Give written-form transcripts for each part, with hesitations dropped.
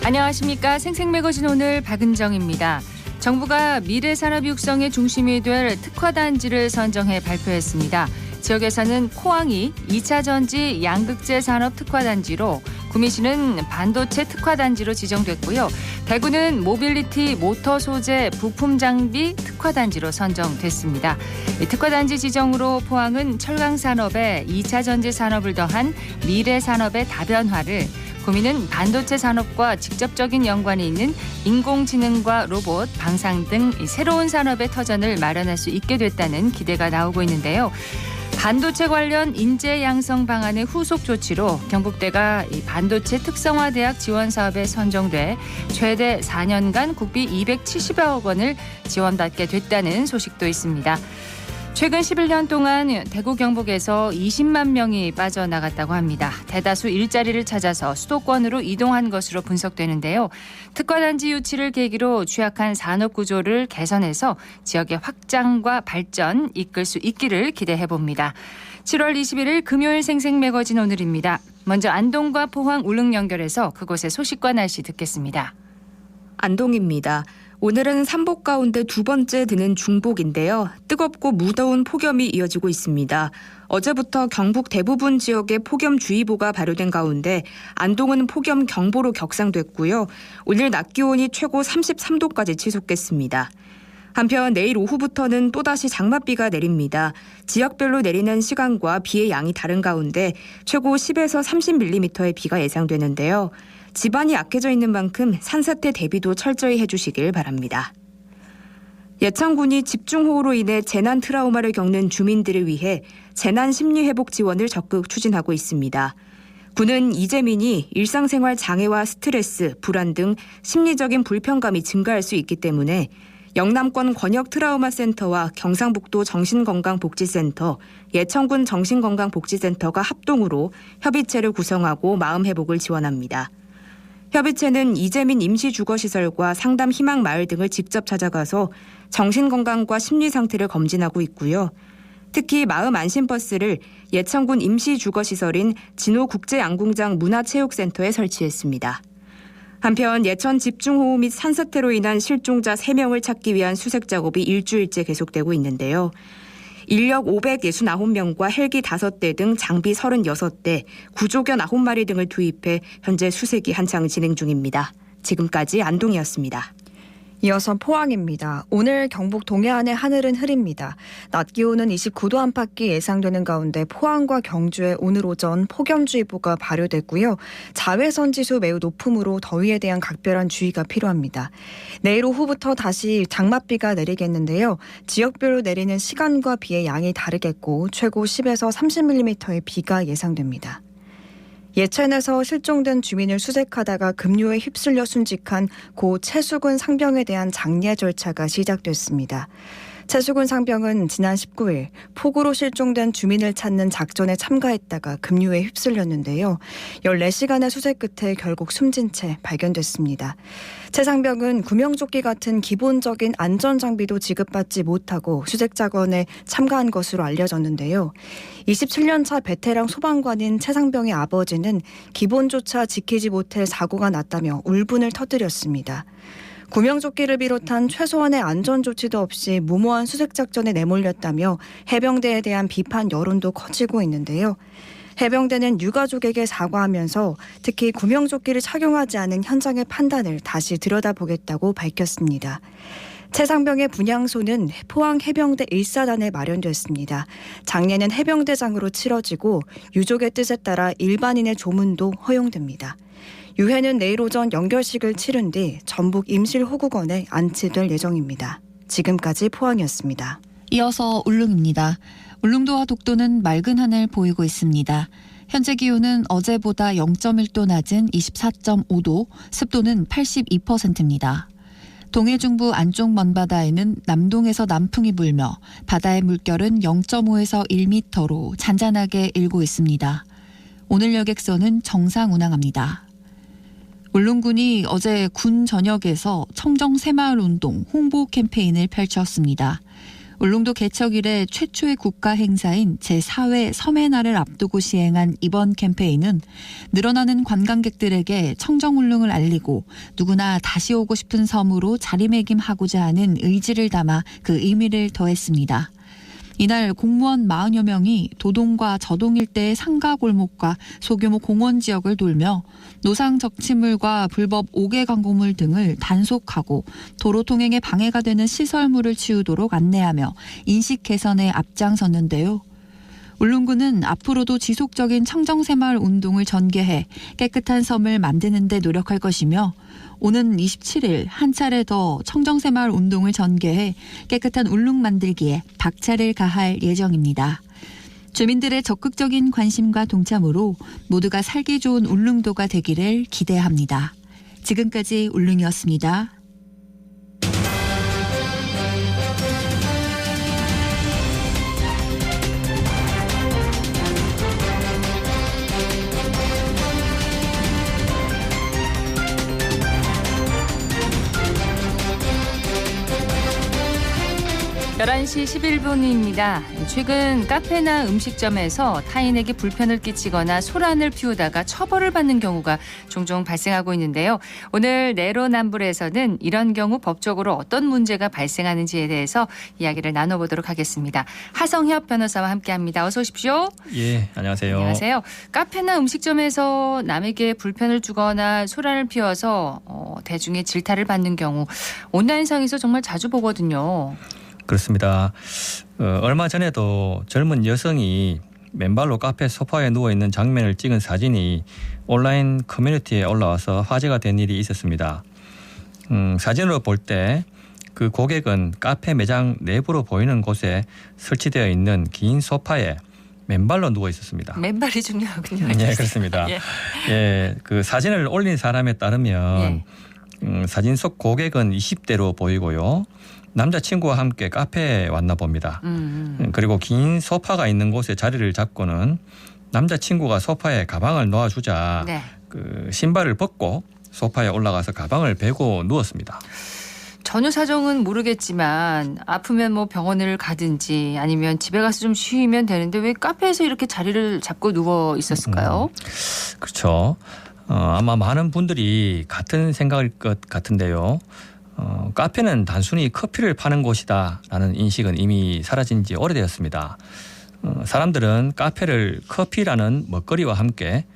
안녕하십니까. 생생매거진 오늘 박은정입니다. 정부가 미래산업 육성의 중심이 될 특화단지를 선정해 발표했습니다. 지역에서는 포항이 2차 전지 양극재 산업 특화단지로, 구미시는 반도체 특화단지로 지정됐고요. 대구는 모빌리티 모터 소재 부품 장비 특화단지로 선정됐습니다. 특화단지 지정으로 포항은 철강산업에 2차 전지 산업을 더한 미래산업의 다변화를, 구미는 반도체 산업과 직접적인 연관이 있는 인공지능과 로봇, 방산 등 새로운 산업의 터전을 마련할 수 있게 됐다는 기대가 나오고 있는데요. 반도체 관련 인재 양성 방안의 후속 조치로 경북대가 이 반도체 특성화 대학 지원 사업에 선정돼 최대 4년간 국비 270억 원을 지원받게 됐다는 소식도 있습니다. 최근 11년 동안 대구 경북에서 20만 명이 빠져나갔다고 합니다. 대다수 일자리를 찾아서 수도권으로 이동한 것으로 분석되는데요. 특화단지 유치를 계기로 취약한 산업 구조를 개선해서 지역의 확장과 발전 이끌 수 있기를 기대해봅니다. 7월 21일 금요일 생생매거진 오늘입니다. 먼저 안동과 포항 울릉 연결해서 그곳의 소식과 날씨 듣겠습니다. 안동입니다. 오늘은 삼복 가운데 두 번째 드는 중복인데요. 뜨겁고 무더운 폭염이 이어지고 있습니다. 어제부터 경북 대부분 지역에 폭염주의보가 발효된 가운데 안동은 폭염 경보로 격상됐고요. 오늘 낮 기온이 최고 33도까지 치솟겠습니다. 한편 내일 오후부터는 또다시 장맛비가 내립니다. 지역별로 내리는 시간과 비의 양이 다른 가운데 최고 10에서 30mm의 비가 예상되는데요. 지반이 약해져 있는 만큼 산사태 대비도 철저히 해주시길 바랍니다. 예천군이 집중호우로 인해 재난 트라우마를 겪는 주민들을 위해 재난 심리회복 지원을 적극 추진하고 있습니다. 군은 이재민이 일상생활 장애와 스트레스, 불안 등 심리적인 불편감이 증가할 수 있기 때문에 영남권 권역 트라우마 센터와 경상북도 정신건강복지센터, 예천군 정신건강복지센터가 합동으로 협의체를 구성하고 마음회복을 지원합니다. 협의체는 이재민 임시주거시설과 상담 희망마을 등을 직접 찾아가서 정신건강과 심리상태를 검진하고 있고요. 특히 마음 안심버스를 예천군 임시주거시설인 진호국제양궁장 문화체육센터에 설치했습니다. 한편 예천 집중호우 및 산사태로 인한 실종자 3명을 찾기 위한 수색 작업이 일주일째 계속되고 있는데요. 인력 569명과 헬기 5대 등 장비 36대, 구조견 9마리 등을 투입해 현재 수색이 한창 진행 중입니다. 지금까지 안동이었습니다. 이어서 포항입니다. 오늘 경북 동해안의 하늘은 흐립니다. 낮 기온은 29도 안팎이 예상되는 가운데 포항과 경주에 오늘 오전 폭염주의보가 발효됐고요. 자외선 지수 매우 높음으로 더위에 대한 각별한 주의가 필요합니다. 내일 오후부터 다시 장맛비가 내리겠는데요. 지역별로 내리는 시간과 비의 양이 다르겠고 최고 10에서 30mm의 비가 예상됩니다. 예천에서 실종된 주민을 수색하다가 급류에 휩쓸려 순직한 고 최수근 상병에 대한 장례 절차가 시작됐습니다. 최수근 상병은 지난 19일 폭우로 실종된 주민을 찾는 작전에 참가했다가 급류에 휩쓸렸는데요. 14시간의 수색 끝에 결국 숨진 채 발견됐습니다. 최 상병은 구명조끼 같은 기본적인 안전장비도 지급받지 못하고 수색 작업에 참가한 것으로 알려졌는데요. 27년차 베테랑 소방관인 최 상병의 아버지는 기본조차 지키지 못해 사고가 났다며 울분을 터뜨렸습니다. 구명조끼를 비롯한 최소한의 안전조치도 없이 무모한 수색작전에 내몰렸다며 해병대에 대한 비판 여론도 커지고 있는데요. 해병대는 유가족에게 사과하면서 특히 구명조끼를 착용하지 않은 현장의 판단을 다시 들여다보겠다고 밝혔습니다. 최 상병의 분향소는 포항 해병대 1사단에 마련됐습니다. 장례는 해병대장으로 치러지고 유족의 뜻에 따라 일반인의 조문도 허용됩니다. 유해는 내일 오전 연결식을 치른 뒤 전북 임실호국원에 안치될 예정입니다. 지금까지 포항이었습니다. 이어서 울릉입니다. 울릉도와 독도는 맑은 하늘 보이고 있습니다. 현재 기온은 어제보다 0.1도 낮은 24.5도, 습도는 82%입니다. 동해 중부 안쪽 먼바다에는 남동에서 남풍이 불며 바다의 물결은 0.5에서 1m로 잔잔하게 일고 있습니다. 오늘 여객선은 정상 운항합니다. 울릉군이 어제 군 전역에서 청정 새마을 운동 홍보 캠페인을 펼쳤습니다. 울릉도 개척 이래 최초의 국가 행사인 제4회 섬의 날을 앞두고 시행한 이번 캠페인은 늘어나는 관광객들에게 청정울릉을 알리고 누구나 다시 오고 싶은 섬으로 자리매김하고자 하는 의지를 담아 그 의미를 더했습니다. 이날 공무원 40여 명이 도동과 저동 일대의 상가 골목과 소규모 공원 지역을 돌며 노상 적치물과 불법 5개 광고물 등을 단속하고 도로 통행에 방해가 되는 시설물을 치우도록 안내하며 인식 개선에 앞장섰는데요. 울릉군은 앞으로도 지속적인 청정새마을 운동을 전개해 깨끗한 섬을 만드는 데 노력할 것이며 오는 27일 한 차례 더 청정새마을 운동을 전개해 깨끗한 울릉 만들기에 박차를 가할 예정입니다. 주민들의 적극적인 관심과 동참으로 모두가 살기 좋은 울릉도가 되기를 기대합니다. 지금까지 울릉이었습니다. (11시 11분입니다) 최근 카페나 음식점에서 타인에게 불편을 끼치거나 소란을 피우다가 처벌을 받는 경우가 종종 발생하고 있는데요. 오늘 내로남불에서는 이런 경우 법적으로 어떤 문제가 발생하는지에 대해서 이야기를 나눠보도록 하겠습니다. 하성협 변호사와 함께합니다. 어서 오십시오. 예, 안녕하세요. 안녕하세요. 카페나 음식점에서 남에게 불편을 주거나 소란을 피워서 대중의 질타를 받는 경우 온라인상에서 정말 자주 보거든요. 그렇습니다. 얼마 전에도 젊은 여성이 맨발로 카페 소파에 누워있는 장면을 찍은 사진이 온라인 커뮤니티에 올라와서 화제가 된 일이 있었습니다. 사진으로 볼 때 그 고객은 카페 매장 내부로 보이는 곳에 설치되어 있는 긴 소파에 맨발로 누워 있었습니다. 맨발이 중요하군요. 네, 그렇습니다. 예. 예, 그 사진을 올린 사람에 따르면 사진 속 고객은 20대로 보이고요. 남자친구와 함께 카페에 왔나 봅니다. 그리고 긴 소파가 있는 곳에 자리를 잡고는 남자친구가 소파에 가방을 놓아주자 네. 그 신발을 벗고 소파에 올라가서 가방을 베고 누웠습니다. 전혀 사정은 모르겠지만 아프면 뭐 병원을 가든지 아니면 집에 가서 좀 쉬면 되는데 왜 카페에서 이렇게 자리를 잡고 누워 있었을까요? 그렇죠. 아마 많은 분들이 같은 생각일 것 같은데요. 카페는 단순히 커피를 파는 곳이다라는 인식은 이미 사라진 지 오래되었습니다. 사람들은 카페를 커피라는 먹거리와 함께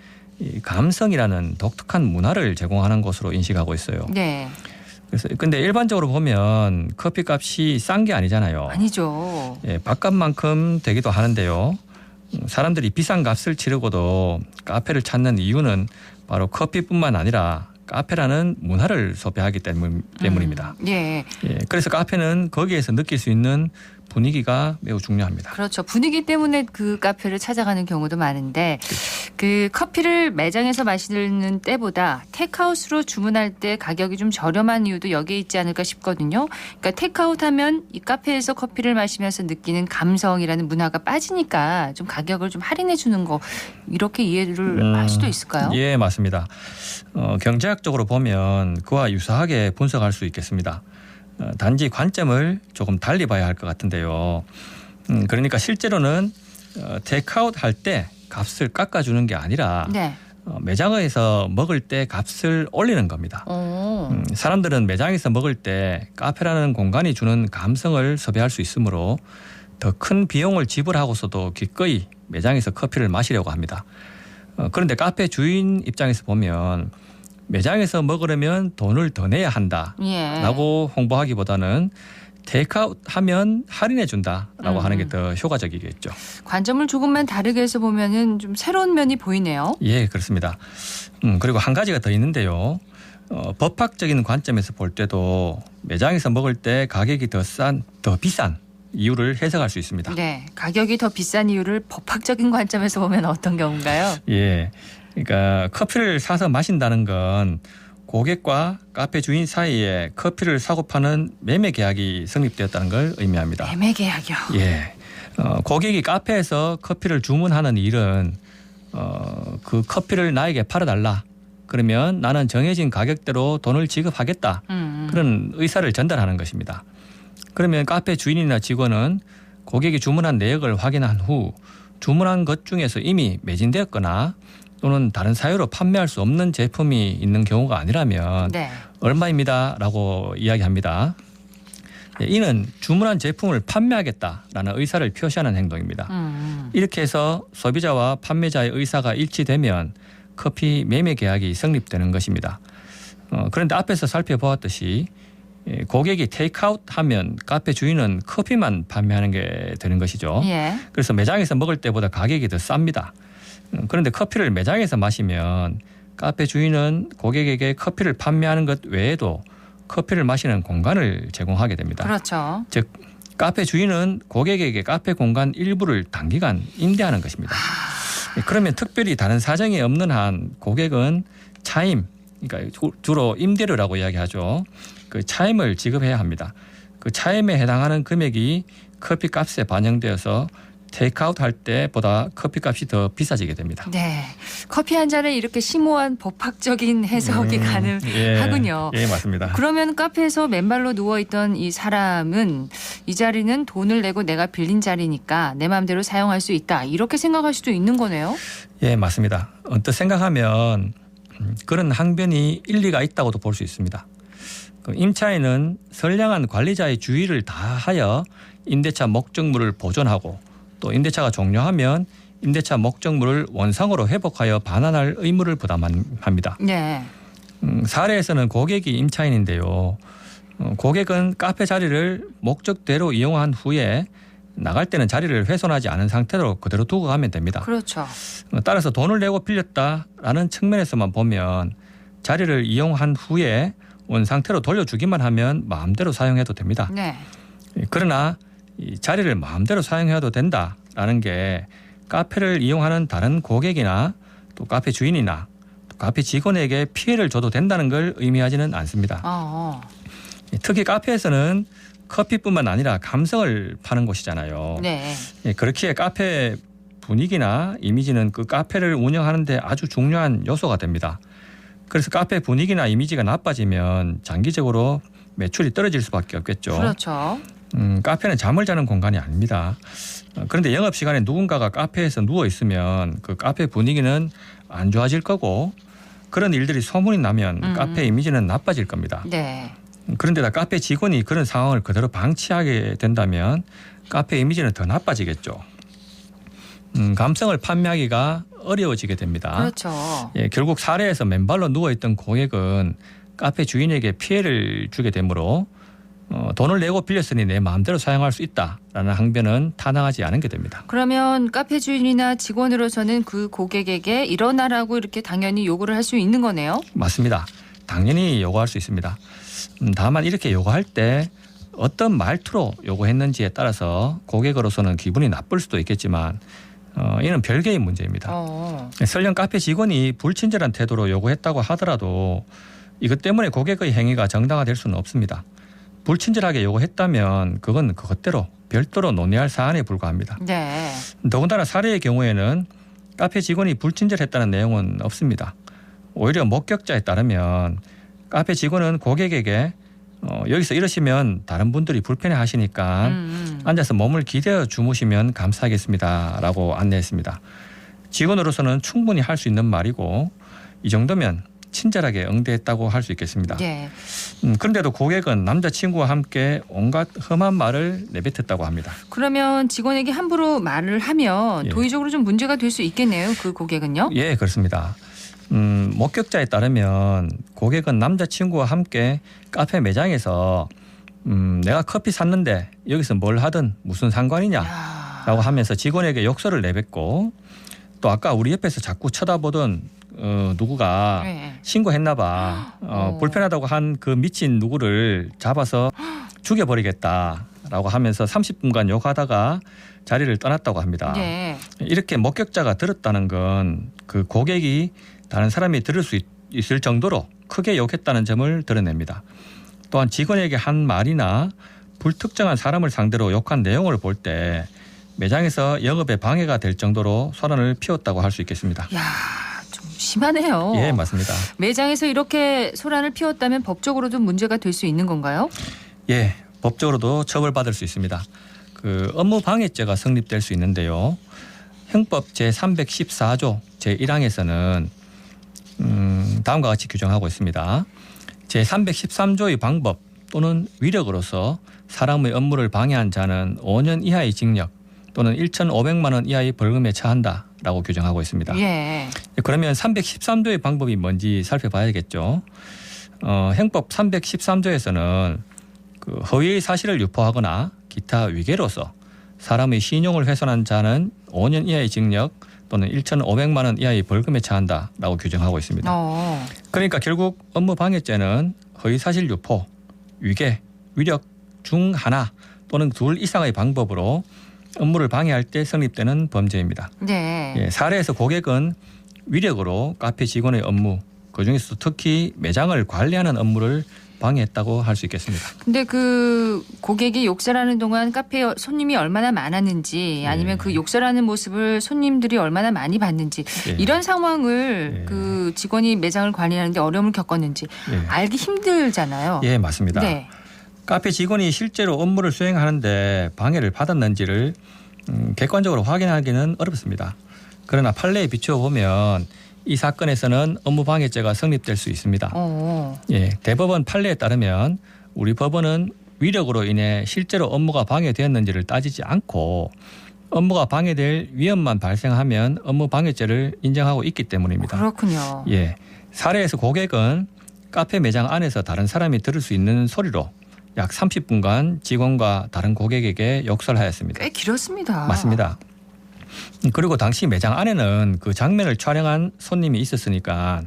이 감성이라는 독특한 문화를 제공하는 곳으로 인식하고 있어요. 네. 그래서 근데 일반적으로 보면 커피 값이 싼 게 아니잖아요. 아니죠. 예, 밥값만큼 되기도 하는데요. 사람들이 비싼 값을 치르고도 카페를 찾는 이유는 바로 커피뿐만 아니라 카페라는 문화를 소비하기 때문입니다. 예. 예, 그래서 카페는 거기에서 느낄 수 있는 분위기가 매우 중요합니다. 그렇죠. 분위기 때문에 그 카페를 찾아가는 경우도 많은데 그 커피를 매장에서 마시는 때보다 테이크아웃으로 주문할 때 가격이 좀 저렴한 이유도 여기에 있지 않을까 싶거든요. 그러니까 테이크아웃 하면 이 카페에서 커피를 마시면서 느끼는 감성이라는 문화가 빠지니까 좀 가격을 좀 할인해 주는 거 이렇게 이해를 할 수도 있을까요? 예, 맞습니다. 경제학적으로 보면 그와 유사하게 분석할 수 있겠습니다. 단지 관점을 조금 달리 봐야 할 것 같은데요. 그러니까 실제로는 테이크아웃 할 때 값을 깎아주는 게 아니라 네. 매장에서 먹을 때 값을 올리는 겁니다. 사람들은 매장에서 먹을 때 카페라는 공간이 주는 감성을 소비할 수 있으므로 더 큰 비용을 지불하고서도 기꺼이 매장에서 커피를 마시려고 합니다. 그런데 카페 주인 입장에서 보면 매장에서 먹으려면 돈을 더 내야 한다라고 홍보하기보다는 테이크아웃 하면 할인해 준다라고 하는 게 더 효과적이겠죠. 관점을 조금만 다르게 해서 보면은 좀 새로운 면이 보이네요. 예, 그렇습니다. 그리고 한 가지가 더 있는데요. 법학적인 관점에서 볼 때도 매장에서 먹을 때 가격이 더 비싼 이유를 해석할 수 있습니다. 네, 가격이 더 비싼 이유를 법학적인 관점에서 보면 어떤 경우인가요? 예, 그러니까 커피를 사서 마신다는 건 고객과 카페 주인 사이에 커피를 사고 파는 매매 계약이 성립되었다는 걸 의미합니다. 매매 계약이요. 예, 고객이 카페에서 커피를 주문하는 일은 그 커피를 나에게 팔아달라. 그러면 나는 정해진 가격대로 돈을 지급하겠다. 그런 의사를 전달하는 것입니다. 그러면 카페 주인이나 직원은 고객이 주문한 내역을 확인한 후 주문한 것 중에서 이미 매진되었거나 또는 다른 사유로 판매할 수 없는 제품이 있는 경우가 아니라면 네. 얼마입니다라고 이야기합니다. 이는 주문한 제품을 판매하겠다라는 의사를 표시하는 행동입니다. 이렇게 해서 소비자와 판매자의 의사가 일치되면 커피 매매 계약이 성립되는 것입니다. 그런데 앞에서 살펴보았듯이 고객이 테이크아웃 하면 카페 주인은 커피만 판매하는 게 되는 것이죠. 예. 그래서 매장에서 먹을 때보다 가격이 더 쌉니다. 그런데 커피를 매장에서 마시면 카페 주인은 고객에게 커피를 판매하는 것 외에도 커피를 마시는 공간을 제공하게 됩니다. 그렇죠. 즉 카페 주인은 고객에게 카페 공간 일부를 단기간 임대하는 것입니다. 그러면 특별히 다른 사정이 없는 한 고객은 차임, 그러니까 주로 임대료라고 이야기하죠. 그 차임을 지급해야 합니다. 그 차임에 해당하는 금액이 커피 값에 반영되어서 테이크아웃 할 때보다 커피 값이 더 비싸지게 됩니다. 네. 커피 한 잔에 이렇게 심오한 법학적인 해석이 가능하군요. 예, 맞습니다. 그러면 카페에서 맨발로 누워있던 이 사람은 이 자리는 돈을 내고 내가 빌린 자리니까 내 마음대로 사용할 수 있다. 이렇게 생각할 수도 있는 거네요. 예, 맞습니다. 언뜻 생각하면 그런 항변이 일리가 있다고도 볼 수 있습니다. 그 임차인은 선량한 관리자의 주의를 다하여 임대차 목적물을 보존하고 또 임대차가 종료하면 임대차 목적물을 원상으로 회복하여 반환할 의무를 부담합니다. 네. 사례에서는 고객이 임차인인데요. 고객은 카페 자리를 목적대로 이용한 후에 나갈 때는 자리를 훼손하지 않은 상태로 그대로 두고 가면 됩니다. 그렇죠. 따라서 돈을 내고 빌렸다라는 측면에서만 보면 자리를 이용한 후에 원 상태로 돌려주기만 하면 마음대로 사용해도 됩니다. 네. 그러나 이 자리를 마음대로 사용해도 된다라는 게 카페를 이용하는 다른 고객이나 또 카페 주인이나 또 카페 직원에게 피해를 줘도 된다는 걸 의미하지는 않습니다. 특히 카페에서는 커피뿐만 아니라 감성을 파는 곳이잖아요. 네. 그렇기에 카페 분위기나 이미지는 그 카페를 운영하는 데 아주 중요한 요소가 됩니다. 그래서 카페 분위기나 이미지가 나빠지면 장기적으로 매출이 떨어질 수밖에 없겠죠. 그렇죠. 카페는 잠을 자는 공간이 아닙니다. 그런데 영업시간에 누군가가 카페에서 누워 있으면 그 카페 분위기는 안 좋아질 거고 그런 일들이 소문이 나면 카페 이미지는 나빠질 겁니다. 네. 그런데다 카페 직원이 그런 상황을 그대로 방치하게 된다면 카페 이미지는 더 나빠지겠죠. 감성을 판매하기가 어려워지게 됩니다. 그렇죠. 예, 결국 사례에서 맨발로 누워있던 고객은 카페 주인에게 피해를 주게 되므로 돈을 내고 빌렸으니 내 마음대로 사용할 수 있다라는 항변은 타당하지 않은 게 됩니다. 그러면 카페 주인이나 직원으로서는 그 고객에게 일어나라고 이렇게 당연히 요구를 할 수 있는 거네요. 맞습니다. 당연히 요구할 수 있습니다. 다만 이렇게 요구할 때 어떤 말투로 요구했는지에 따라서 고객으로서는 기분이 나쁠 수도 있겠지만 이는 별개의 문제입니다. 설령 카페 직원이 불친절한 태도로 요구했다고 하더라도 이것 때문에 고객의 행위가 정당화될 수는 없습니다. 불친절하게 요구했다면 그건 그것대로 별도로 논의할 사안에 불과합니다. 네. 더군다나 사례의 경우에는 카페 직원이 불친절했다는 내용은 없습니다. 오히려 목격자에 따르면 카페 직원은 고객에게 여기서 이러시면 다른 분들이 불편해하시니까 앉아서 몸을 기대어 주무시면 감사하겠습니다라고 안내했습니다. 직원으로서는 충분히 할 수 있는 말이고 이 정도면 친절하게 응대했다고 할 수 있겠습니다. 네. 그런데도 고객은 남자친구와 함께 온갖 험한 말을 내뱉었다고 합니다. 그러면 직원에게 함부로 말을 하면 예. 도의적으로 좀 문제가 될 수 있겠네요. 그 고객은요? 예, 그렇습니다. 목격자에 따르면 고객은 남자친구와 함께 카페 매장에서 내가 커피 샀는데 여기서 뭘 하든 무슨 상관이냐라고 하면서 직원에게 욕설을 내뱉고 또 아까 우리 옆에서 자꾸 쳐다보던 누구가 네. 신고했나 봐. 불편하다고 한 그 미친 누구를 잡아서 죽여버리겠다라고 하면서 30분간 욕하다가 자리를 떠났다고 합니다. 네. 이렇게 목격자가 들었다는 건 그 고객이 다른 사람이 들을 수 있을 정도로 크게 욕했다는 점을 드러냅니다. 또한 직원에게 한 말이나 불특정한 사람을 상대로 욕한 내용을 볼 때 매장에서 영업에 방해가 될 정도로 소란을 피웠다고 할 수 있겠습니다. 야, 좀 심하네요. 예, 맞습니다. 매장에서 이렇게 소란을 피웠다면 법적으로도 문제가 될 수 있는 건가요? 예, 법적으로도 처벌받을 수 있습니다. 그 업무 방해죄가 성립될 수 있는데요. 형법 제314조 제1항에서는 다음과 같이 규정하고 있습니다. 제313조의 방법 또는 위력으로서 사람의 업무를 방해한 자는 5년 이하의 징역 또는 1,500만 원 이하의 벌금에 처한다라고 규정하고 있습니다. 예. 그러면 313조의 방법이 뭔지 살펴봐야겠죠. 형법 313조에서는 그 허위의 사실을 유포하거나 기타 위계로서 사람의 신용을 훼손한 자는 5년 이하의 징역 또는 1,500만 원 이하의 벌금에 처한다라고 규정하고 있습니다. 그러니까 결국 업무 방해죄는 허위 사실 유포, 위계, 위력 중 하나 또는 둘 이상의 방법으로 업무를 방해할 때 성립되는 범죄입니다. 네. 예, 사례에서 고객은 위력으로 카페 직원의 업무, 그중에서도 특히 매장을 관리하는 업무를 방해했다고 할 수 있겠습니다. 근데 그 고객이 욕설하는 동안 카페에 손님이 얼마나 많았는지 아니면 예. 그 욕설하는 모습을 손님들이 얼마나 많이 봤는지 예. 이런 상황을 예. 그 직원이 매장을 관리하는데 어려움을 겪었는지 예. 알기 힘들잖아요. 예, 맞습니다. 네. 카페 직원이 실제로 업무를 수행하는데 방해를 받았는지를 객관적으로 확인하기는 어렵습니다. 그러나 판례에 비추어 보면 이 사건에서는 업무 방해죄가 성립될 수 있습니다. 예, 대법원 판례에 따르면 우리 법원은 위력으로 인해 실제로 업무가 방해되었는지를 따지지 않고 업무가 방해될 위험만 발생하면 업무 방해죄를 인정하고 있기 때문입니다. 그렇군요. 예, 사례에서 고객은 카페 매장 안에서 다른 사람이 들을 수 있는 소리로 약 30분간 직원과 다른 고객에게 욕설하였습니다. 꽤 길었습니다. 맞습니다. 그리고 당시 매장 안에는 그 장면을 촬영한 손님이 있었으니까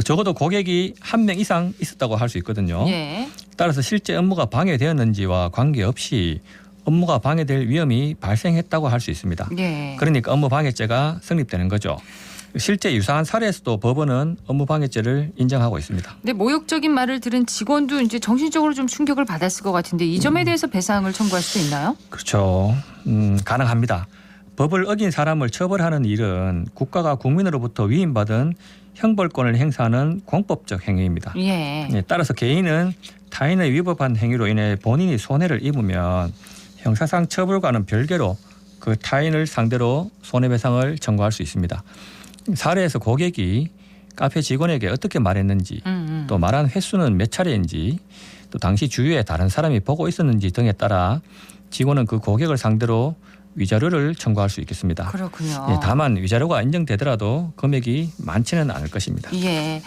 적어도 고객이 한 명 이상 있었다고 할 수 있거든요. 예. 따라서 실제 업무가 방해되었는지와 관계없이 업무가 방해될 위험이 발생했다고 할 수 있습니다. 예. 그러니까 업무 방해죄가 성립되는 거죠. 실제 유사한 사례에서도 법원은 업무 방해죄를 인정하고 있습니다. 근데 모욕적인 말을 들은 직원도 이제 정신적으로 좀 충격을 받았을 것 같은데 이 점에 대해서 배상을 청구할 수도 있나요? 그렇죠. 가능합니다. 법을 어긴 사람을 처벌하는 일은 국가가 국민으로부터 위임받은 형벌권을 행사하는 공법적 행위입니다. 예. 예, 따라서 개인은 타인의 위법한 행위로 인해 본인이 손해를 입으면 형사상 처벌과는 별개로 그 타인을 상대로 손해배상을 청구할 수 있습니다. 사례에서 고객이 카페 직원에게 어떻게 말했는지 또 말한 횟수는 몇 차례인지 또 당시 주위에 다른 사람이 보고 있었는지 등에 따라 직원은 그 고객을 상대로 위자료를 청구할 수 있겠습니다. 그렇군요. 예, 다만 위자료가 인정되더라도 금액이 많지는 않을 것입니다. 예.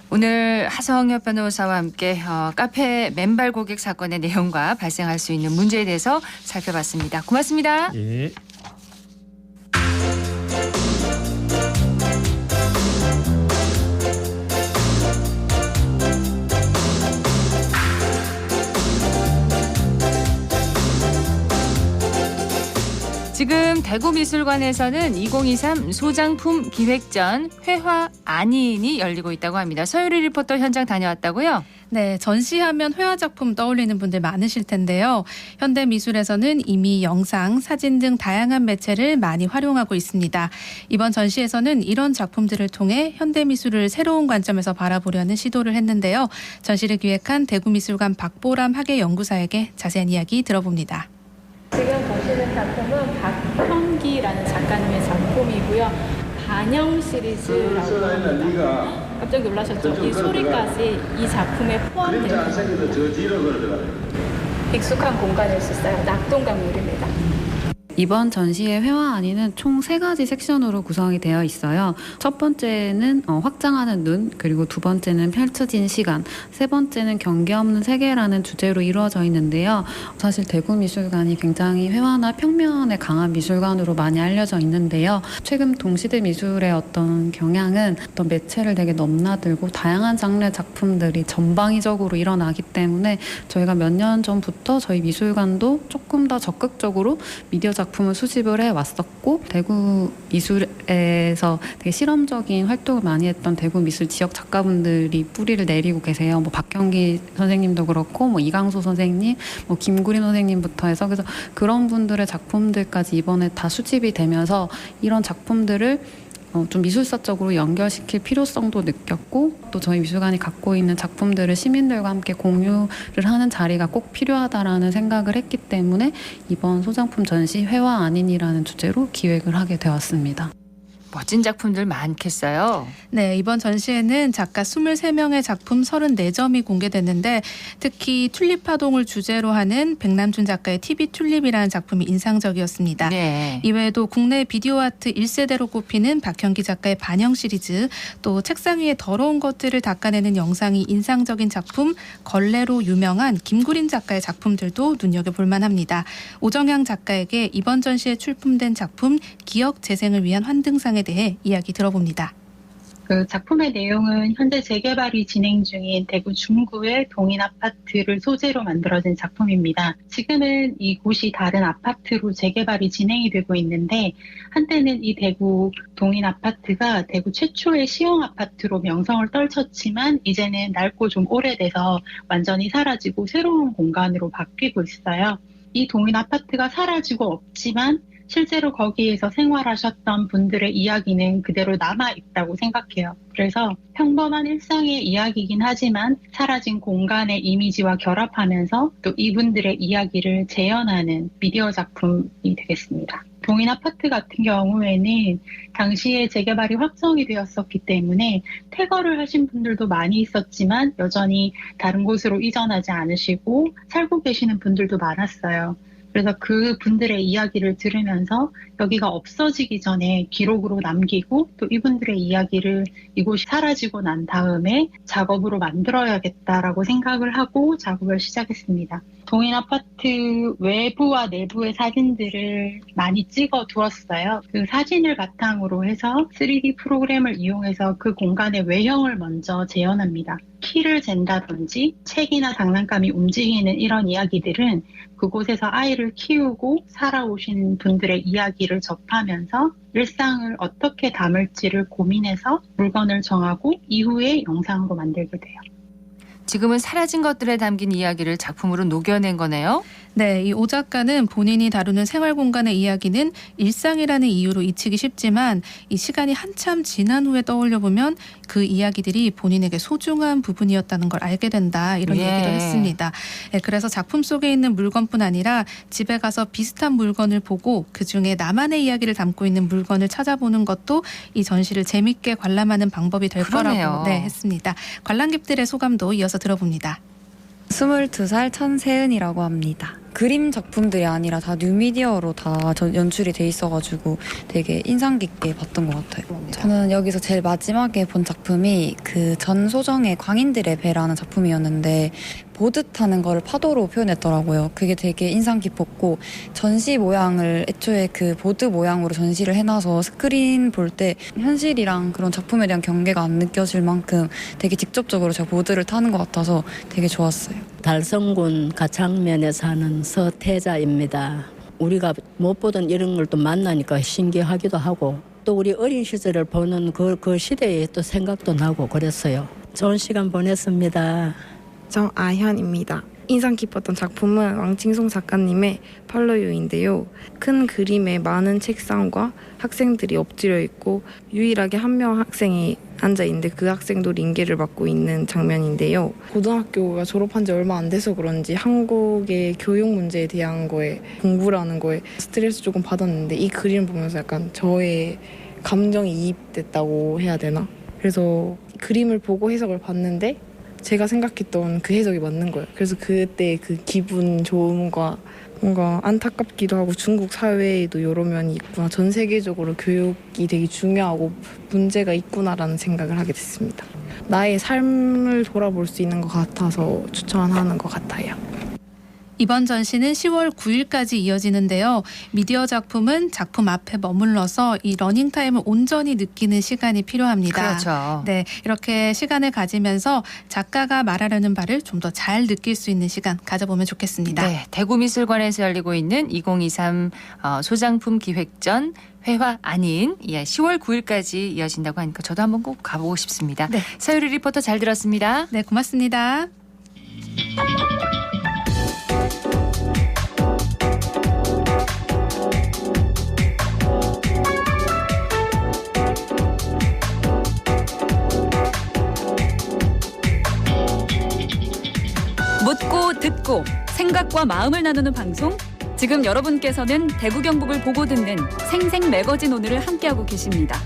오늘 하성엽 변호사와 함께 카페 맨발 고객 사건의 내용과 발생할 수 있는 문제에 대해서 살펴봤습니다. 고맙습니다. 예. 지금 대구미술관에서는 2023 소장품 기획전 회화 안인이 열리고 있다고 합니다. 서유리 리포터 현장 다녀왔다고요? 네, 전시하면 회화 작품 떠올리는 분들 많으실 텐데요. 현대미술에서는 이미 영상, 사진 등 다양한 매체를 많이 활용하고 있습니다. 이번 전시에서는 이런 작품들을 통해 현대미술을 새로운 관점에서 바라보려는 시도를 했는데요. 전시를 기획한 대구미술관 박보람 학예연구사에게 자세한 이야기 들어봅니다. 지금 보시는 작품은 박형기라는 작가님의 작품이고요. 반영 시리즈라고 합니다. 깜짝 놀라셨죠? 이 소리까지 이 작품에 포함되어 익숙한 공간일 수 있어요. 낙동강물입니다. 이번 전시의 회화 안인은 총 3가지 섹션으로 구성이 되어 있어요. 첫 번째는 확장하는 눈, 그리고 두 번째는 펼쳐진 시간, 세 번째는 경계 없는 세계라는 주제로 이루어져 있는데요. 사실 대구미술관이 굉장히 회화나 평면에 강한 미술관으로 많이 알려져 있는데요. 최근 동시대 미술의 어떤 경향은 어떤 매체를 되게 넘나들고 다양한 장르의 작품들이 전방위적으로 일어나기 때문에 저희가 몇 년 전부터 저희 미술관도 조금 더 적극적으로 미디어 작품을 수집을 해왔었고, 대구 미술에서 되게 실험적인 활동을 많이 했던 대구 미술 지역 작가분들이 뿌리를 내리고 계세요. 뭐 박형기 선생님도 그렇고, 뭐 이강소 선생님, 뭐 김구림 선생님부터 해서, 그래서 그런 분들의 작품들까지 이번에 다 수집이 되면서 이런 작품들을 좀 미술사적으로 연결시킬 필요성도 느꼈고 또 저희 미술관이 갖고 있는 작품들을 시민들과 함께 공유를 하는 자리가 꼭 필요하다라는 생각을 했기 때문에 이번 소장품 전시 회화 아닌이라는 주제로 기획을 하게 되었습니다. 멋진 작품들 많겠어요. 네, 이번 전시회는 작가 23명의 작품 34점이 공개됐는데 특히 튤립 파동을 주제로 하는 백남준 작가의 TV 튤립이라는 작품이 인상적이었습니다. 네. 이외에도 국내 비디오 아트 1세대로 꼽히는 박현기 작가의 반영 시리즈, 또 책상 위에 더러운 것들을 닦아내는 영상이 인상적인 작품 걸레로 유명한 김구린 작가의 작품들도 눈여겨볼 만합니다. 오정양 작가에게 이번 전시에 출품된 작품 기억 재생을 위한 환등상에 대해 이야기 들어봅니다. 그 작품의 내용은 현재 재개발이 진행 중인 대구 중구의 동인 아파트를 소재로 만들어진 작품입니다. 지금은 이곳이 다른 아파트로 재개발이 진행이 되고 있는데 한때는 이 대구 동인 아파트가 대구 최초의 시형 아파트로 명성을 떨쳤지만 이제는 낡고 좀 오래돼서 완전히 사라지고 새로운 공간으로 바뀌고 있어요. 이 동인 아파트가 사라지고 없지만 실제로 거기에서 생활하셨던 분들의 이야기는 그대로 남아있다고 생각해요. 그래서 평범한 일상의 이야기이긴 하지만 사라진 공간의 이미지와 결합하면서 또 이분들의 이야기를 재현하는 미디어 작품이 되겠습니다. 동인 아파트 같은 경우에는 당시에 재개발이 확정이 되었었기 때문에 퇴거를 하신 분들도 많이 있었지만 여전히 다른 곳으로 이전하지 않으시고 살고 계시는 분들도 많았어요. 그래서 그 분들의 이야기를 들으면서 여기가 없어지기 전에 기록으로 남기고 또 이분들의 이야기를 이곳이 사라지고 난 다음에 작업으로 만들어야겠다라고 생각을 하고 작업을 시작했습니다. 동인 아파트 외부와 내부의 사진들을 많이 찍어 두었어요. 그 사진을 바탕으로 해서 3D 프로그램을 이용해서 그 공간의 외형을 먼저 재현합니다. 키를 잰다든지 책이나 장난감이 움직이는 이런 이야기들은 그곳에서 아이를 키우고 살아오신 분들의 이야기를 접하면서 일상을 어떻게 담을지를 고민해서 물건을 정하고 이후에 영상으로 만들게 돼요. 지금은 사라진 것들에 담긴 이야기를 작품으로 녹여낸 거네요. 네, 이 오 작가는 본인이 다루는 생활 공간의 이야기는 일상이라는 이유로 잊히기 쉽지만 이 시간이 한참 지난 후에 떠올려 보면 그 이야기들이 본인에게 소중한 부분이었다는 걸 알게 된다 이런 예. 얘기를 했습니다. 네, 그래서 작품 속에 있는 물건뿐 아니라 집에 가서 비슷한 물건을 보고 그중에 나만의 이야기를 담고 있는 물건을 찾아보는 것도 이 전시를 재밌게 관람하는 방법이 될 그러네요. 거라고 했습니다. 관람객들의 소감도 이어서 들어봅니다. 22살 천세은이라고 합니다. 그림 작품들이 아니라 다 뉴미디어로 다 연출이 돼 있어가지고 되게 인상 깊게 봤던 것 같아요. 저는 여기서 제일 마지막에 본 작품이 그 전소정의 광인들의 배라는 작품이었는데 보드 타는 거를 파도로 표현했더라고요. 그게 되게 인상 깊었고 전시 모양을 애초에 그 보드 모양으로 전시를 해놔서 스크린 볼 때 현실이랑 그런 작품에 대한 경계가 안 느껴질 만큼 되게 직접적으로 제가 보드를 타는 것 같아서 되게 좋았어요. 달성군 가창면에 사는 서태자입니다. 우리가 못 보던 이런 걸 또 만나니까 신기하기도 하고 또 우리 어린 시절을 보는 그 시대의 또 생각도 나고 그랬어요. 좋은 시간 보냈습니다. 정아현입니다. 인상 깊었던 작품은 왕칭송 작가님의 팔로유인데요. 큰 그림에 많은 책상과 학생들이 엎드려 있고 유일하게 한 명 학생이 앉아 있는데 그 학생도 링게를 맡고 있는 장면인데요. 고등학교가 졸업한 지 얼마 안 돼서 그런지 한국의 교육 문제에 대한 거에 공부라는 거에 스트레스 조금 받았는데 이 그림을 보면서 약간 저의 감정이 이입됐다고 해야 되나? 그래서 그림을 보고 해석을 봤는데 제가 생각했던 그 해석이 맞는 거예요. 그래서 그때 그 기분 좋음과 뭔가 안타깝기도 하고 중국 사회에도 여러 면이 있구나. 전 세계적으로 교육이 되게 중요하고 문제가 있구나라는 생각을 하게 됐습니다. 나의 삶을 돌아볼 수 있는 것 같아서 추천하는 것 같아요. 이번 전시는 10월 9일까지 이어지는데요. 미디어 작품은 작품 앞에 머물러서 이 러닝타임을 온전히 느끼는 시간이 필요합니다. 그렇죠. 네, 이렇게 시간을 가지면서 작가가 말하려는 바를 좀 더 잘 느낄 수 있는 시간 가져보면 좋겠습니다. 네, 대구미술관에서 열리고 있는 2023 소장품 기획전 회화 아닌 10월 9일까지 이어진다고 하니까 저도 한번 꼭 가보고 싶습니다. 네. 서유리 리포터 잘 들었습니다. 네, 고맙습니다. 묻고 듣고 생각과 마음을 나누는 방송. 지금 여러분께서는 대구 경북을 보고 듣는 생생 매거진 오늘을 함께하고 계십니다.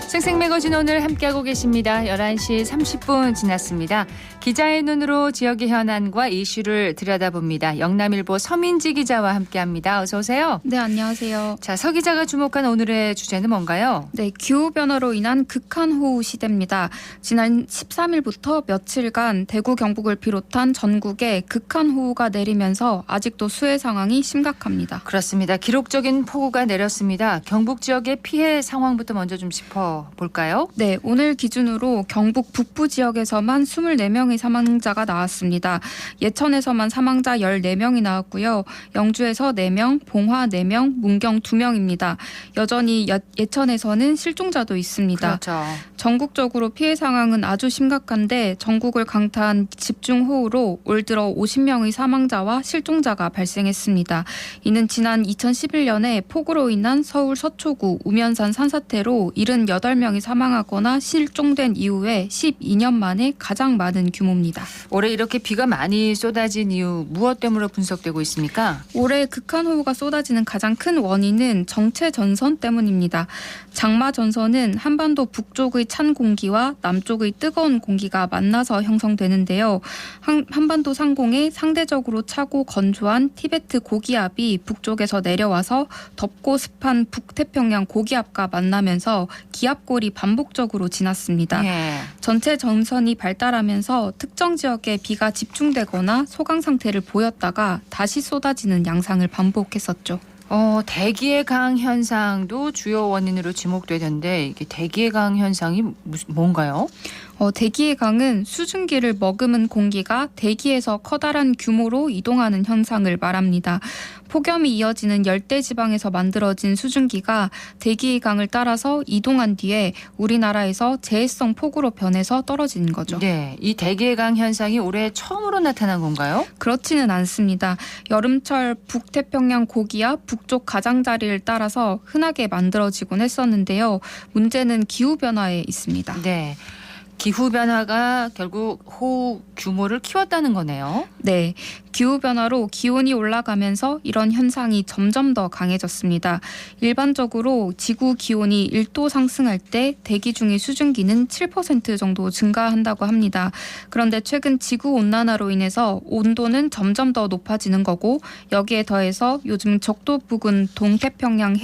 생생매거진 오늘 함께하고 계십니다. 11시 30분 지났습니다. 기자의 눈으로 지역의 현안과 이슈를 들여다봅니다. 영남일보 서민지 기자와 함께합니다. 어서 오세요. 네, 안녕하세요. 자, 서 기자가 주목한 오늘의 주제는 뭔가요? 네, 기후변화로 인한 극한호우 시대입니다. 지난 13일부터 며칠간 대구 경북을 비롯한 전국에 극한호우가 내리면서 아직도 수해 상황이 심각합니다. 그렇습니다. 기록적인 폭우가 내렸습니다. 경북 지역의 피해 상황부터 먼저 좀 짚어볼까요? 네, 오늘 기준으로 경북 북부 지역에서만 24명의 사망자가 나왔습니다. 예천에서만 사망자 14명이 나왔고요. 영주에서 4명, 봉화 4명, 문경 2명입니다. 여전히 예천에서는 실종자도 있습니다. 그렇죠. 전국적으로 피해 상황은 아주 심각한데 전국을 강타한 집중호우로 올 들어 50명의 사망자와 실종자가 발생했습니다. 이는 지난 2011년에 폭우로 인한 서울 서초구 우면산 산사태로 78명이 사망하거나 실종된 이후에 12년 만에 가장 많은 규모입니다. 올해 이렇게 비가 많이 쏟아진 이유 무엇 때문에 분석되고 있습니까? 올해 극한호우가 쏟아지는 가장 큰 원인은 정체 전선 때문입니다. 장마 전선은 한반도 북쪽의 찬 공기와 남쪽의 뜨거운 공기가 만나서 형성되는데요. 한반도 상공에 상대적으로 차고 건조한 티베트 고기압이 북쪽에서 내려와서 덥고 습한 북태평양 고기압과 만나면서 기압골이 반복적으로 지났습니다. 전체 전선이 발달하면서 특정 지역에 비가 집중되거나 소강 상태를 보였다가 다시 쏟아지는 양상을 반복했었죠. 대기의 강 현상도 주요 원인으로 지목되던데 이게 대기의 강 현상이 뭔가요? 대기의 강은 수증기를 머금은 공기가 대기에서 커다란 규모로 이동하는 현상을 말합니다. 폭염이 이어지는 열대지방에서 만들어진 수증기가 대기의 강을 따라서 이동한 뒤에 우리나라에서 재해성 폭우로 변해서 떨어지는 거죠. 네, 이 대기의 강 현상이 올해 처음으로 나타난 건가요? 그렇지는 않습니다. 여름철 북태평양 고기압 북쪽 가장자리를 따라서 흔하게 만들어지곤 했었는데요. 문제는 기후변화에 있습니다. 네. 기후변화가 결국 호우 규모를 키웠다는 거네요. 네. 기후변화로 기온이 올라가면서 이런 현상이 점점 더 강해졌습니다. 일반적으로 지구 기온이 1도 상승할 때 대기 중의 수증기는 7% 정도 증가한다고 합니다. 그런데 최근 지구온난화로 인해서 온도는 점점 더 높아지는 거고 여기에 더해서 요즘 적도 부근 동태평양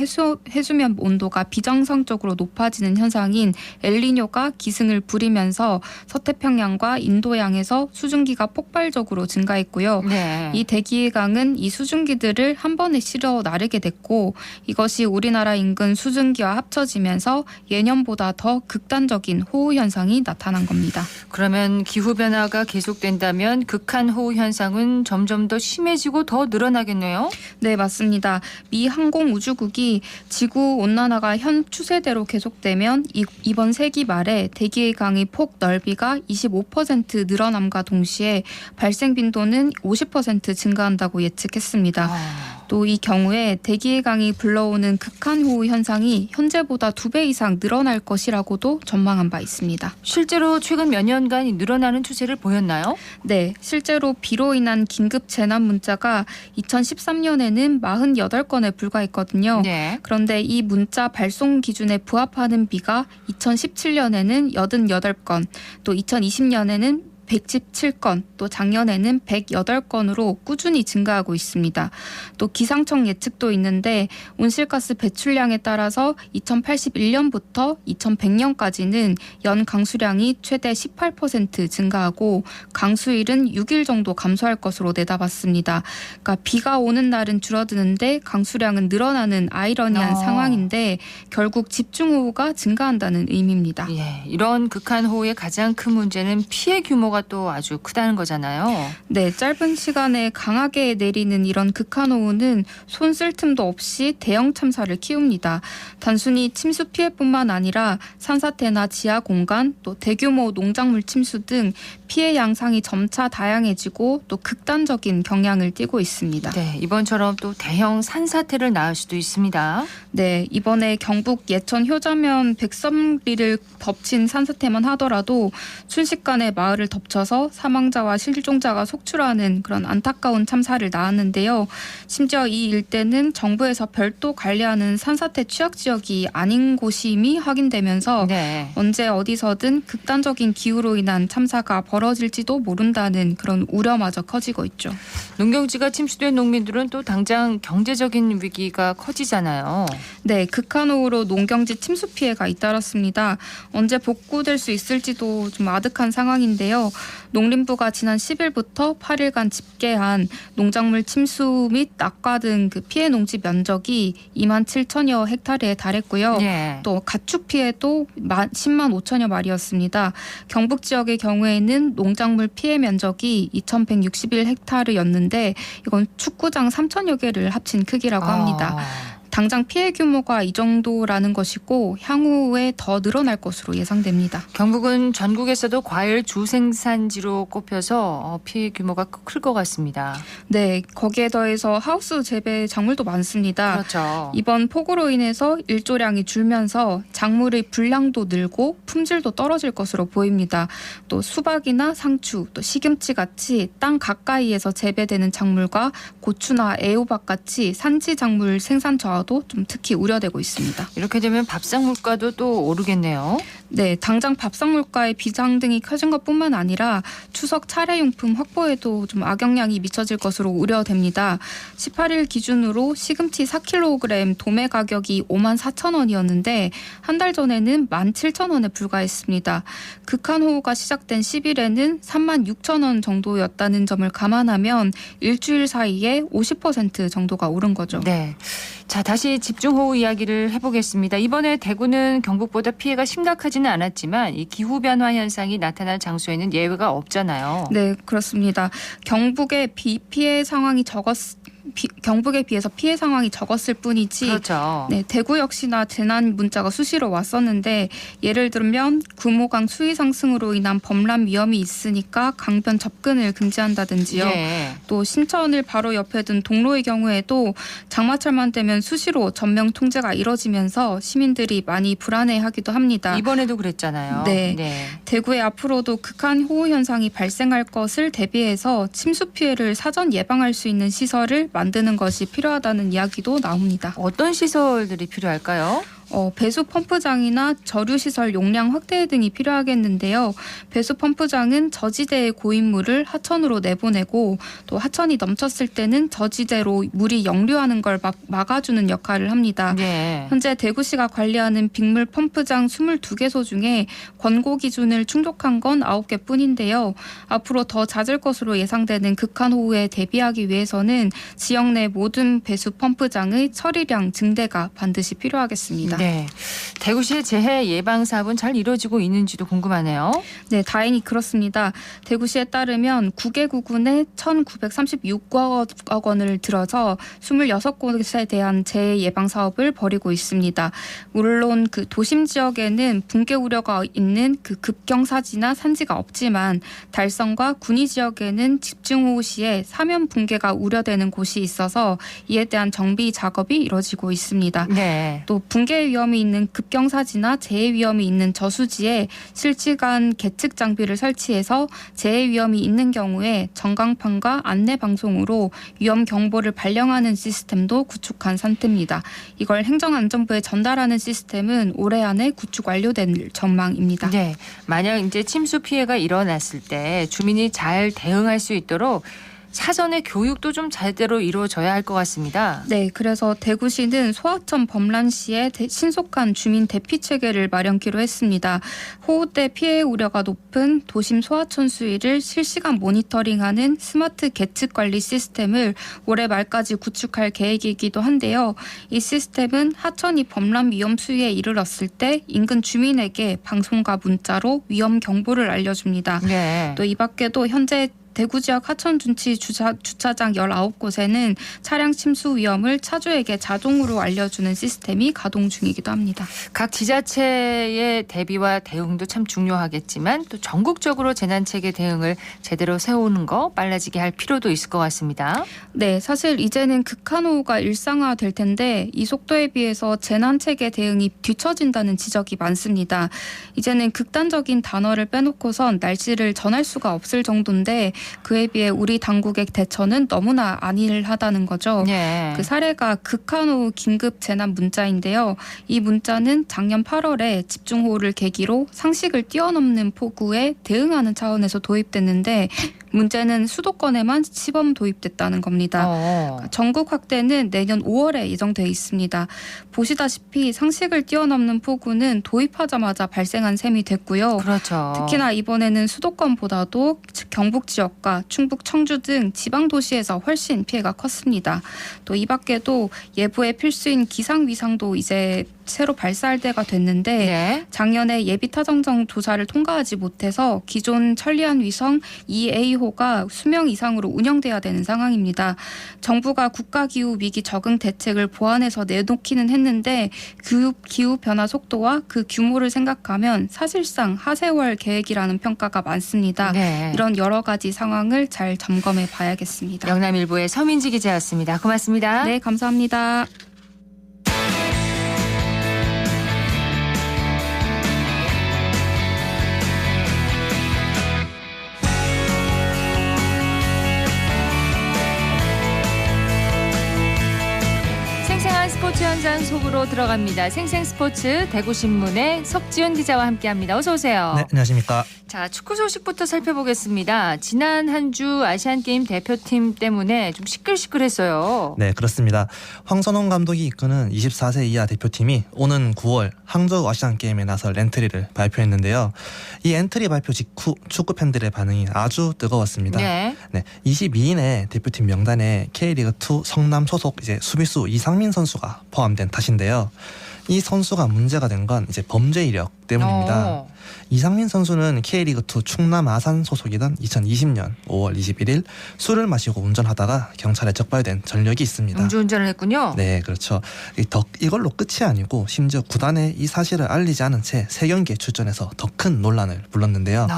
해수면 온도가 비정상적으로 높아지는 현상인 엘니뇨가 기승을 부리면서 서태평양과 인도양에서 수증기가 폭발적으로 증가했고요. 네. 이 대기의 강은 이 수증기들을 한 번에 실어 나르게 됐고 이것이 우리나라 인근 수증기와 합쳐지면서 예년보다 더 극단적인 호우 현상이 나타난 겁니다. 그러면 기후변화가 계속된다면 극한호우 현상은 점점 더 심해지고 더 늘어나겠네요? 네, 맞습니다. 미 항공우주국이 지구온난화가 현 추세대로 계속되면 이번 세기 말에 대기의 강의 폭 넓이가 25% 늘어남과 동시에 발생 빈도는 50% 증가한다고 예측했습니다. 또 이 경우에 대기의 강이 불러오는 극한호우 현상이 현재보다 2배 이상 늘어날 것이라고도 전망한 바 있습니다. 실제로 최근 몇 년간 늘어나는 추세를 보였나요? 네, 실제로 비로 인한 긴급 재난 문자가 2013년에는 48건에 불과했거든요. 네. 그런데 이 문자 발송 기준에 부합하는 비가 2017년에는 88건, 또 2020년에는 117건, 또 작년에는 108건으로 꾸준히 증가하고 있습니다. 또 기상청 예측도 있는데 온실가스 배출량에 따라서 2081년부터 2100년까지는 연 강수량이 최대 18% 증가하고 강수일은 6일 정도 감소할 것으로 내다봤습니다. 그러니까 비가 오는 날은 줄어드는데 강수량은 늘어나는 아이러니한 상황인데 결국 집중호우가 증가한다는 의미입니다. 이런 극한호우의 가장 큰 문제는 피해 규모가 규모가 또 아주 크다는 거잖아요. 네, 짧은 시간에 강하게 내리는 이런 극한호우는 손 쓸 틈도 없이 대형 참사를 키웁니다. 단순히 침수 피해뿐만 아니라 산사태나 지하 공간, 또 대규모 농작물 침수 등 피해 양상이 점차 다양해지고 또 극단적인 경향을 띠고 있습니다. 네, 이번처럼 또 대형 산사태를 낳을 수도 있습니다. 네, 이번에 경북 예천 효자면 백섬리를 덮친 산사태만 하더라도 순식간에 마을을 덮쳐서 사망자와 실종자가 속출하는 그런 안타까운 참사를 낳았는데요. 심지어 이 일대는 정부에서 별도 관리하는 산사태 취약 지역이 아닌 곳이 이미 확인되면서 네. 언제 어디서든 극단적인 기후로 인한 참사가 벌어질지도 모른다는 그런 우려마저 커지고 있죠. 농경지가 침수된 농민들은 또 당장 경제적인 위기가 커지잖아요. 네, 극한호우로 농경지 침수 피해가 잇따랐습니다. 언제 복구될 수 있을지도 좀 아득한 상황인데요. 농림부가 지난 10일부터 8일간 집계한 농작물 침수 및 낙과 등 그 피해 농지 면적이 2만 7천여 헥타르에 달했고요. 예. 또 가축 피해도 10만 5천여 마리였습니다. 경북 지역의 경우에는 농작물 피해 면적이 2,161헥타르였는데 이건 축구장 3천여 개를 합친 크기라고 합니다. 당장 피해 규모가 이 정도라는 것이고 향후에 더 늘어날 것으로 예상됩니다. 경북은 전국에서도 과일 주생산지로 꼽혀서 피해 규모가 클 것 같습니다. 네, 거기에 더해서 하우스 재배 작물도 많습니다. 그렇죠. 이번 폭우로 인해서 일조량이 줄면서 작물의 분량도 늘고 품질도 떨어질 것으로 보입니다. 또 수박이나 상추, 또 시금치 같이 땅 가까이에서 재배되는 작물과 고추나 애호박 같이 산지 작물 생산 저하도 좀 특히 우려되고 있습니다. 이렇게 되면 밥상 물가도 또 오르겠네요. 네, 당장 밥상 물가의 비상등이 켜진 것뿐만 아니라 추석 차례용품 확보에도 좀 악영향이 미쳐질 것으로 우려됩니다. 18일 기준으로 시금치 4kg 도매 가격이 5만 4천 원이었는데 한 달 전에는 1만 7천 원에 불과했습니다. 극한호우가 시작된 10일에는 3만 6천 원 정도였다는 점을 감안하면 일주일 사이에 50% 정도가 오른 거죠. 네. 자, 다시 집중호우 이야기를 해보겠습니다. 이번에 대구는 경북보다 피해가 심각하지는 않았지만 이 기후변화 현상이 나타날 장소에는 예외가 없잖아요. 네, 그렇습니다. 경북의 피해 상황이 경북에 비해서 피해 상황이 적었을 뿐이지 그렇죠. 네, 대구 역시나 재난 문자가 수시로 왔었는데 예를 들면 구모강 수위 상승으로 인한 범람 위험이 있으니까 강변 접근을 금지한다든지요. 네. 또 신천을 바로 옆에 둔 동로의 경우에도 장마철만 되면 수시로 전면 통제가 이뤄지면서 시민들이 많이 불안해하기도 합니다. 이번에도 그랬잖아요. 네. 네. 대구에 앞으로도 극한호우 현상이 발생할 것을 대비해서 침수 피해를 사전 예방할 수 있는 시설을 만드는 것이 필요하다는 이야기도 나옵니다. 어떤 시설들이 필요할까요? 배수 펌프장이나 저류시설 용량 확대 등이 필요하겠는데요. 배수 펌프장은 저지대의 고인물을 하천으로 내보내고 또 하천이 넘쳤을 때는 저지대로 물이 역류하는 걸 막아주는 역할을 합니다. 네. 현재 대구시가 관리하는 빅물 펌프장 22개소 중에 권고 기준을 충족한 건 9개 뿐인데요. 앞으로 더 잦을 것으로 예상되는 극한호우에 대비하기 위해서는 지역 내 모든 배수 펌프장의 처리량 증대가 반드시 필요하겠습니다. 네, 대구시의 재해 예방 사업은 잘 이루어지고 있는지도 궁금하네요. 네, 다행히 그렇습니다. 대구시에 따르면 9개구군에 1,936억 원을 들어서 26곳에 대한 재해 예방 사업을 벌이고 있습니다. 물론 그 도심 지역에는 붕괴 우려가 있는 그 급경사지나 산지가 없지만 달성과 군위 지역에는 집중호우 시에 사면 붕괴가 우려되는 곳이 있어서 이에 대한 정비 작업이 이뤄지고 있습니다. 네. 또 붕괴 위험이 있는 급경사지나 재해 위험이 있는 저수지에 실시간 계측 장비를 설치해서 재해 위험이 있는 경우에 전광판과 안내 방송으로 위험 경보를 발령하는 시스템도 구축한 상태입니다. 이걸 행정안전부에 전달하는 시스템은 올해 안에 구축 완료될 전망입니다. 네, 만약 이제 침수 피해가 일어났을 때 주민이 잘 대응할 수 있도록 사전에 교육도 좀 제대로 이루어져야 할 것 같습니다. 네, 그래서 대구시는 소하천 범람 시에 신속한 주민 대피 체계를 마련키로 했습니다. 호우 때 피해 우려가 높은 도심 소하천 수위를 실시간 모니터링하는 스마트 계측 관리 시스템을 올해 말까지 구축할 계획이기도 한데요. 이 시스템은 하천이 범람 위험 수위에 이르렀을 때 인근 주민에게 방송과 문자로 위험 경보를 알려줍니다. 네. 또 이 밖에도 현재 대구 지역 하천 둔치 주차장 19곳에는 차량 침수 위험을 차주에게 자동으로 알려주는 시스템이 가동 중이기도 합니다. 각 지자체의 대비와 대응도 참 중요하겠지만 또 전국적으로 재난체계 대응을 제대로 세우는 거 빨라지게 할 필요도 있을 것 같습니다. 네, 사실 이제는 극한호우가 일상화될 텐데 이 속도에 비해서 재난체계 대응이 뒤처진다는 지적이 많습니다. 이제는 극단적인 단어를 빼놓고선 날씨를 전할 수가 없을 정도인데 그에 비해 우리 당국의 대처는 너무나 안일하다는 거죠. 네. 그 사례가 극한호우 긴급 재난 문자인데요. 이 문자는 작년 8월에 집중호우를 계기로 상식을 뛰어넘는 폭우에 대응하는 차원에서 도입됐는데 문제는 수도권에만 시범 도입됐다는 겁니다. 전국 확대는 내년 5월에 예정돼 있습니다. 보시다시피 상식을 뛰어넘는 폭우는 도입하자마자 발생한 셈이 됐고요. 그렇죠. 특히나 이번에는 수도권보다도 경북 지역과 충북 청주 등 지방 도시에서 훨씬 피해가 컸습니다. 또 이 밖에도 예보에 필수인 기상위상도 이제 새로 발사할 때가 됐는데 네. 작년에 예비타정정 조사를 통과하지 못해서 기존 천리안 위성 EA호가 수명 이상으로 운영돼야 되는 상황입니다. 정부가 국가기후 위기 적응 대책을 보완해서 내놓기는 했는데 기후 변화 속도와 그 규모를 생각하면 사실상 하세월 계획이라는 평가가 많습니다. 네. 이런 여러 가지 상황을 잘 점검해 봐야겠습니다. 영남일보의 서민지 기자였습니다. 고맙습니다. 네, 감사합니다. 스포츠 현장 속으로 들어갑니다. 생생스포츠 대구신문의 석지훈 기자와 함께합니다. 어서 오세요. 네, 안녕하십니까. 자, 축구 소식부터 살펴보겠습니다. 지난 한 주 아시안게임 대표팀 때문에 좀 시끌시끌했어요. 네, 그렇습니다. 황선홍 감독이 이끄는 24세 이하 대표팀이 오는 9월 항저우 아시안게임에 나설 엔트리를 발표했는데요. 이 엔트리 발표 직후 축구 팬들의 반응이 아주 뜨거웠습니다. 네. 22인의 대표팀 명단에 K리그2 성남 소속 이제 수비수 이상민 선수가 포함된 탓인데요. 이 선수가 문제가 된 건 이제 범죄 이력 때문입니다. 이상민 선수는 K리그2 충남 아산 소속이던 2020년 5월 21일 술을 마시고 운전하다가 경찰에 적발된 전력이 있습니다. 음주운전을 했군요. 네, 그렇죠. 이걸로 끝이 아니고 심지어 구단에 이 사실을 알리지 않은 채 3경기에 출전해서 더 큰 논란을 불렀는데요.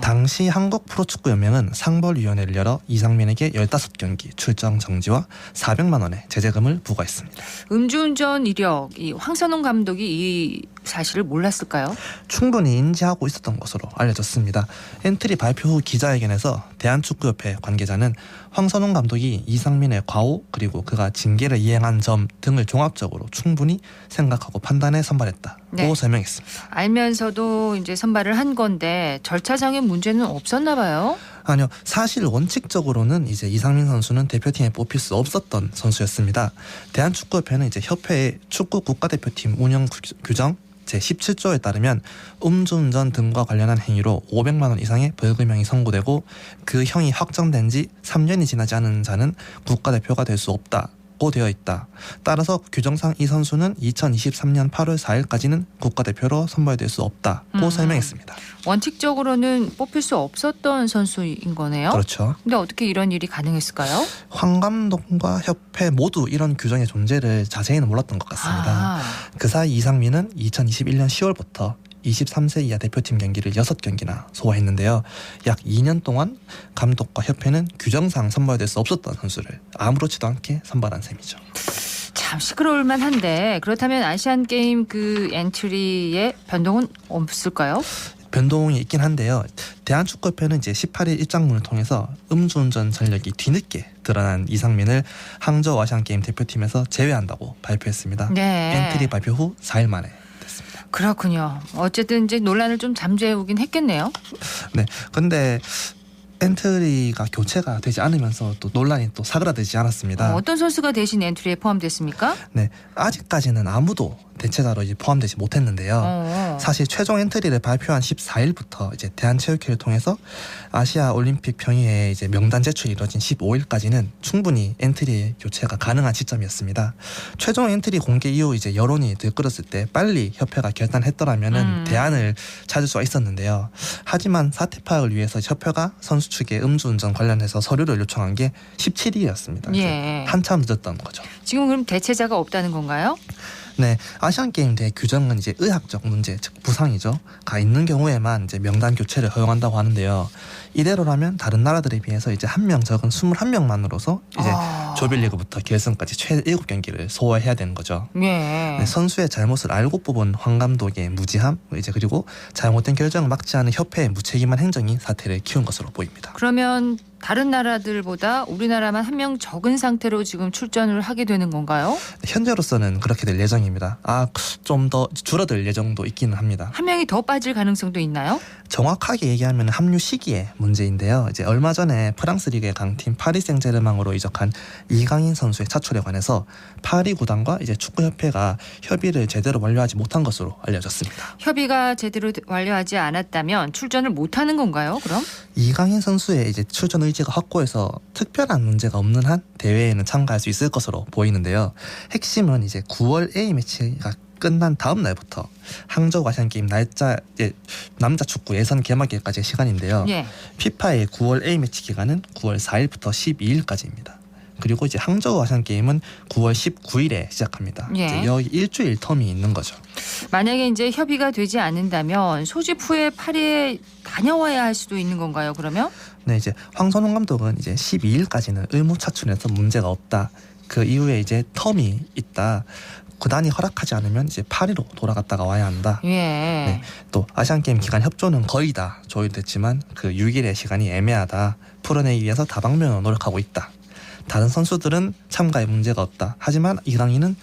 당시 한국 프로축구연맹은 상벌위원회를 열어 이상민에게 15경기 출전 정지와 400만 원의 제재금을 부과했습니다. 음주운전 이력, 이 황선홍 감독이 이 사실을 몰랐을까요? 충분히 인지하고 있었던 것으로 알려졌습니다. 엔트리 발표 후 기자회견에서 대한축구협회 관계자는 황선홍 감독이 이상민의 과오 그리고 그가 징계를 이행한 점 등을 종합적으로 충분히 생각하고 판단해 선발했다고 네. 설명했습니다. 알면서도 이제 선발을 한 건데 절차상의 문제는 없었나 봐요. 아니요. 사실 원칙적으로는 이제 이상민 선수는 대표팀에 뽑힐 수 없었던 선수였습니다. 대한축구협회는 이제 협회의 축구 국가대표팀 운영 규정 제17조에 따르면 음주운전 등과 관련한 행위로 500만 원 이상의 벌금형이 선고되고 그 형이 확정된 지 3년이 지나지 않은 자는 국가대표가 될 수 없다고 되어 있다. 따라서 규정상 이 선수는 2023년 8월 4일까지는 국가대표로 선발될 수 없다고 설명했습니다. 원칙적으로는 뽑힐 수 없었던 선수인 거네요. 그렇죠. 근데 어떻게 이런 일이 가능했을까요? 황 감독과 협회 모두 이런 규정의 존재를 자세히는 몰랐던 것 같습니다. 그 사이 이상민은 2021년 10월부터 23세 이하 대표팀 경기를 6경기나 소화했는데요. 약 2년 동안 감독과 협회는 규정상 선발될 수 없었던 선수를 아무렇지도 않게 선발한 셈이죠. 참 시끄러울 만한데 그렇다면 아시안게임 그 엔트리에 변동은 없을까요? 변동이 있긴 한데요. 대한축구협회는 이제 18일 입장문을 통해서 음주운전 전력이 뒤늦게 드러난 이상민을 항저우 아시안게임 대표팀에서 제외한다고 발표했습니다. 네. 엔트리 발표 후 4일 만에 됐습니다. 그렇군요. 어쨌든 이제 논란을 좀 잠재우긴 했겠네요. 네. 근데 엔트리가 교체가 되지 않으면서 또 논란이 또 사그라들지 않았습니다. 어떤 선수가 대신 엔트리에 포함됐습니까? 네, 아직까지는 아무도 대체자로 이제 포함되지 못했는데요. 사실 최종 엔트리를 발표한 14일부터 이제 대한체육회를 통해서 아시아 올림픽 평의회 이제 명단 제출이 이뤄진 15일까지는 충분히 엔트리 교체가 가능한 시점이었습니다. 최종 엔트리 공개 이후 이제 여론이 들끓었을 때 빨리 협회가 결단했더라면은 대안을 찾을 수가 있었는데요. 하지만 사태 파악을 위해서 협회가 선수 측에 음주운전 관련해서 서류를 요청한 게 17일이었습니다. 예. 한참 늦었던 거죠. 지금 그럼 대체자가 없다는 건가요? 네, 아시안게임 대 규정은 이제 의학적 문제, 즉 부상이죠. 가 있는 경우에만 이제 명단 교체를 허용한다고 하는데요. 이대로라면 다른 나라들에 비해서 이제 한 명 적은 21명만으로서 이제 조별리그부터 결승까지 최대 7경기를 소화해야 되는 거죠. 예. 네, 선수의 잘못을 알고 뽑은 황 감독의 무지함, 이제 그리고 잘못된 결정을 막지 않은 협회의 무책임한 행정이 사태를 키운 것으로 보입니다. 그러면 다른 나라들보다 우리나라만 한 명 적은 상태로 지금 출전을 하게 되는 건가요? 현재로서는 그렇게 될 예정입니다. 좀 더 줄어들 예정도 있기는 합니다. 한 명이 더 빠질 가능성도 있나요? 정확하게 얘기하면 합류 시기의 문제인데요. 이제 얼마 전에 프랑스 리그의 강팀 파리 생제르맹으로 이적한 이강인 선수의 차출에 관해서 파리 구단과 이제 축구협회가 협의를 제대로 완료하지 못한 것으로 알려졌습니다. 협의가 제대로 완료하지 않았다면 출전을 못하는 건가요? 그럼? 이강인 선수의 이제 출전 의지가 확고해서 특별한 문제가 없는 한 대회에는 참가할 수 있을 것으로 보이는데요. 핵심은 이제 9월 A매치가 끝난 다음 날부터 항저우 아시안게임 날짜 남자 축구 예선 개막일까지의 시간인데요. 예. 피파의 9월 A매치 기간은 9월 4일부터 12일까지입니다. 그리고 이제 항저우 아시안게임은 9월 19일에 시작합니다. 예. 이제 여기 일주일 텀이 있는 거죠. 만약에 이제 협의가 되지 않는다면 소집 후에 파리에 다녀와야 할 수도 있는 건가요? 그러면? 네, 이제 황선홍 감독은 이제 12일까지는 의무 차출해서 문제가 없다. 그 이후에 이제 텀이 있다. 구단이 허락하지 않으면 이제 파리로 돌아갔다가 와야 한다. 예. 네, 또 아시안게임 기간 협조는 거의 다 조율됐지만 그 6일의 시간이 애매하다. 풀어내기 위해서 다방면으로 노력하고 있다. 다른 선수들은 참가에 문제가 없다. 하지만 이강인은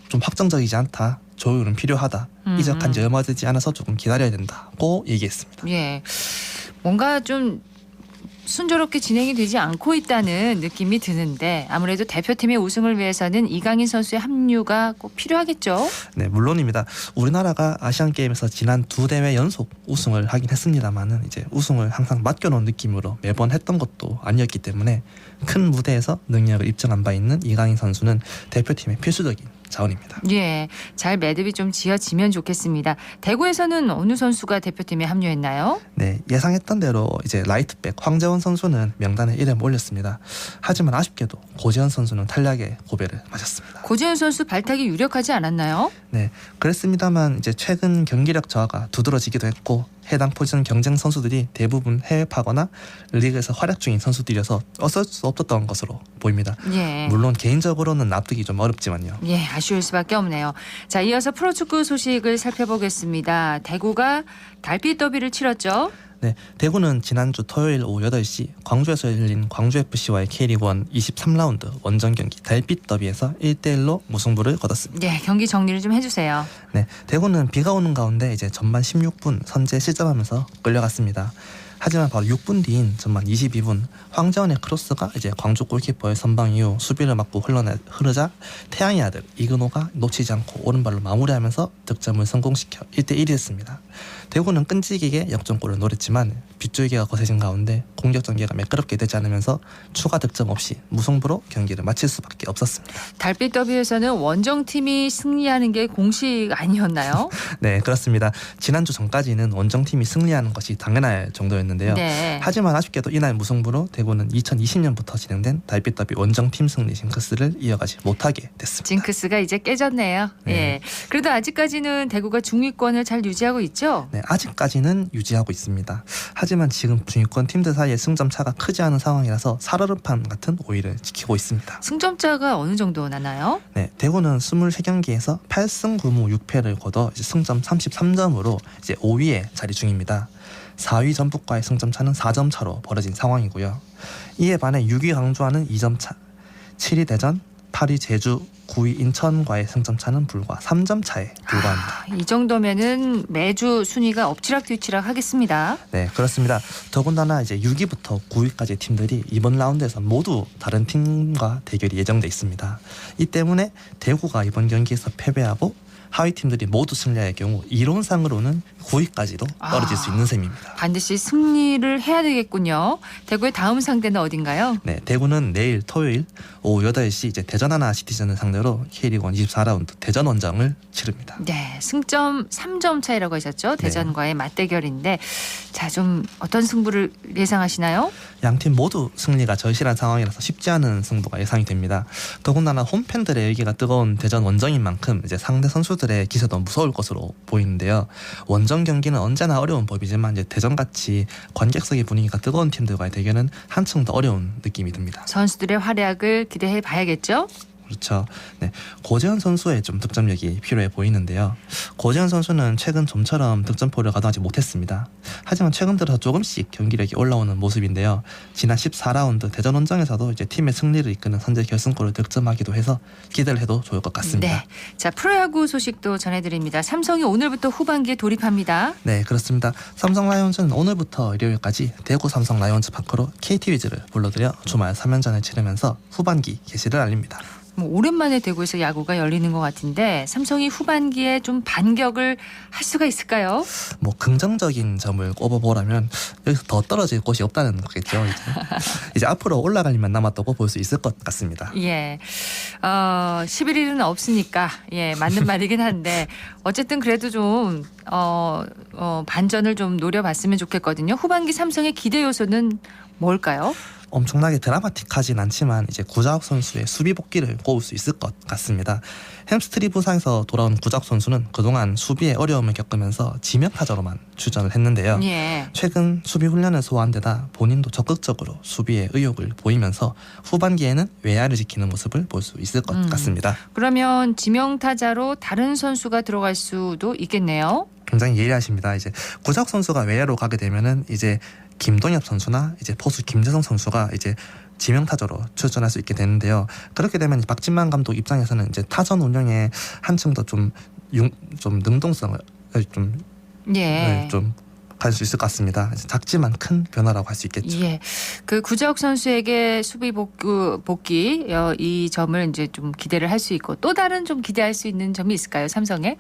좀 확정적이지 않다. 조율은 필요하다. 이적한 지 얼마 되지 않아서 조금 기다려야 된다고 얘기했습니다. 예. 뭔가 좀 순조롭게 진행이 되지 않고 있다는 느낌이 드는데 아무래도 대표팀의 우승을 위해서는 이강인 선수의 합류가 꼭 필요하겠죠? 네, 물론입니다. 우리나라가 아시안게임에서 지난 2대회 연속 우승을 하긴 했습니다만은 이제 우승을 항상 맡겨놓은 느낌으로 매번 했던 것도 아니었기 때문에 큰 무대에서 능력을 입증한 바 있는 이강인 선수는 대표팀의 필수적인 자원입니다. 예, 잘 매듭이 좀 지어지면 좋겠습니다. 대구에서는 어느 선수가 대표팀에 합류했나요? 네, 예상했던 대로 이제 라이트백 황재원 선수는 명단에 이름 올렸습니다. 하지만 아쉽게도 고재현 선수는 탈락의 고배를 맞았습니다. 고재현 선수 발탁이 유력하지 않았나요? 네, 그랬습니다만 이제 최근 경기력 저하가 두드러지기도 했고 해당 포지션 경쟁 선수들이 대부분 해외파거나 리그에서 활약 중인 선수들이어서 어쩔 수 없었던 것으로 보입니다. 예. 물론 개인적으로는 납득이 좀 어렵지만요. 예, 아쉬울 수밖에 없네요. 자, 이어서 프로축구 소식을 살펴보겠습니다. 대구가 달빛 더비를 치렀죠. 네, 대구는 지난주 토요일 오후 8시 광주에서 열린 광주FC와의 K리그1 23라운드 원정 경기 달빛 더비에서 1대1로 무승부를 거뒀습니다. 네, 경기 정리를 좀 해주세요. 네, 대구는 비가 오는 가운데 이제 전반 16분 선제 실점하면서 끌려갔습니다. 하지만 바로 6분 뒤인 전반 22분 황재원의 크로스가 이제 광주 골키퍼의 선방 이후 수비를 맞고 흐르자 태양의 아들 이근호가 놓치지 않고 오른발로 마무리하면서 득점을 성공시켜 1대1이 됐습니다. 대구는 끈질기게 역전골을 노렸지만 빗줄기가 거세진 가운데 공격 전개가 매끄럽게 되지 않으면서 추가 득점 없이 무승부로 경기를 마칠 수밖에 없었습니다. 달빛 더비에서는 원정팀이 승리하는 게 공식 아니었나요? 네, 그렇습니다. 지난주 전까지는 원정팀이 승리하는 것이 당연할 정도였는데요. 네. 하지만 아쉽게도 이날 무승부로 대구는 2020년부터 진행된 달빛 더비 원정팀 승리 징크스를 이어가지 못하게 됐습니다. 징크스가 이제 깨졌네요. 네. 예. 그래도 아직까지는 대구가 중위권을 잘 유지하고 있죠? 네, 아직까지는 유지하고 있습니다. 하지만 지금 중위권 팀들 사이의 승점 차가 크지 않은 상황이라서 살얼음판 같은 5위를 지키고 있습니다. 승점차가 어느 정도 나나요? 네, 대구는 23경기에서 8승 9무 6패를 거둬 이제 승점 33점으로 이제 5위에 자리 중입니다. 4위 전북과의 승점 차는 4점 차로 벌어진 상황이고요. 이에 반해 6위 강주와는 2점 차, 7위 대전, 8위 제주, 9위 인천과의 승점 차는 불과 3점 차에 불과합니다. 이 정도면은 매주 순위가 엎치락뒤치락 하겠습니다. 네, 그렇습니다. 더군다나 이제 6위부터 9위까지 팀들이 이번 라운드에서 모두 다른 팀과 대결이 예정돼 있습니다. 이 때문에 대구가 이번 경기에서 패배하고 하위 팀들이 모두 승리할 경우 이론상으로는 9위까지도 떨어질 수 있는 셈입니다. 반드시 승리를 해야 되겠군요. 대구의 다음 상대는 어딘가요? 네, 대구는 내일 토요일 오후 8시 이제 대전 하나 시티즌을 상대로 K리그 1 24라운드 대전 원정을 치릅니다. 네, 승점 3점 차이라고 하셨죠. 대전과의 맞대결인데 자, 좀 어떤 승부를 예상하시나요? 양팀 모두 승리가 절실한 상황이라서 쉽지 않은 승부가 예상이 됩니다. 더군다나 홈팬들의 열기가 뜨거운 대전 원정인 만큼 이제 상대 선수들의 기세도 무서울 것으로 보이는데요. 원정 경기는 언제나 어려운 법이지만 이제 대전같이 관객석의 분위기가 뜨거운 팀들과의 대결은 한층 더 어려운 느낌이 듭니다. 선수들의 활약을 기대해 봐야겠죠? 그렇죠. 네, 고재현 선수의 좀 득점력이 필요해 보이는데요. 고재현 선수는 최근 좀처럼 득점포를 가동하지 못했습니다. 하지만 최근 들어서 조금씩 경기력이 올라오는 모습인데요. 지난 14라운드 대전 원정에서도 이제 팀의 승리를 이끄는 선제 결승골을 득점하기도 해서 기대를 해도 좋을 것 같습니다. 네, 자 프로야구 소식도 전해드립니다. 삼성이 오늘부터 후반기에 돌입합니다. 네, 그렇습니다. 삼성 라이온즈는 오늘부터 일요일까지 대구 삼성 라이온즈 파크로 KT 위즈를 불러들여 주말 3연전을 치르면서 후반기 개시를 알립니다. 오랜만에 대구에서 야구가 열리는 것 같은데 삼성이 후반기에 좀 반격을 할 수가 있을까요? 긍정적인 점을 꼽아보라면 여기서 더 떨어질 곳이 없다는 거겠죠. 이제 앞으로 올라갈 일만 남았다고 볼 수 있을 것 같습니다. 예, 11일은 없으니까 맞는 말이긴 한데 어쨌든 그래도 좀 반전을 좀 노려봤으면 좋겠거든요. 후반기 삼성의 기대 요소는 뭘까요? 엄청나게 드라마틱하진 않지만 이제 구자욱 선수의 수비 복귀를 꼽을 수 있을 것 같습니다. 햄스트링 부상에서 돌아온 구자욱 선수는 그동안 수비에 어려움을 겪으면서 지명타자로만 출전을 했는데요. 최근 수비 훈련을 소화한 데다 본인도 적극적으로 수비에 의욕을 보이면서 후반기에는 외야를 지키는 모습을 볼 수 있을 것 같습니다. 그러면 지명타자로 다른 선수가 들어갈 수도 있겠네요. 굉장히 예리하십니다. 이제 구자욱 선수가 외야로 가게 되면은 이제 김동엽 선수나 이제 포수 김재성 선수가 이제 지명타자로 출전할 수 있게 되는데요. 그렇게 되면 박진만 감독 입장에서는 이제 타선 운영에 한층 더 좀 능동성을 좀 갈 수 있을 것 같습니다. 작지만 큰 변화라고 할 수 있겠죠. 예, 그 구자욱 선수에게 수비 복귀 이 점을 이제 좀 기대를 할 수 있고 또 다른 좀 기대할 수 있는 점이 있을까요, 삼성에?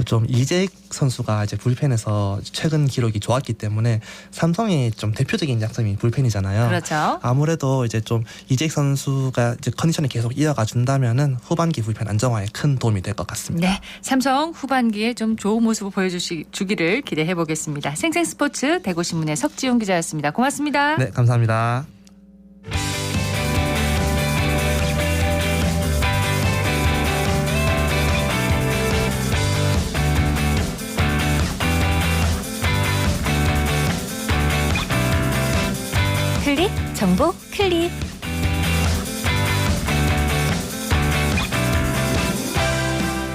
좀 이재익 선수가 이제 불펜에서 최근 기록이 좋았기 때문에 삼성의 좀 대표적인 약점이 불펜이잖아요. 그렇죠. 아무래도 이제 좀 이재익 선수가 이제 컨디션을 계속 이어가 준다면은 후반기 불펜 안정화에 큰 도움이 될 것 같습니다. 네, 삼성 후반기에 좀 좋은 모습을 보여주기를 기대해 보겠습니다. 생생스포츠 대구신문의 석지용 기자였습니다. 고맙습니다. 네, 감사합니다. 클릭 정보 클릭.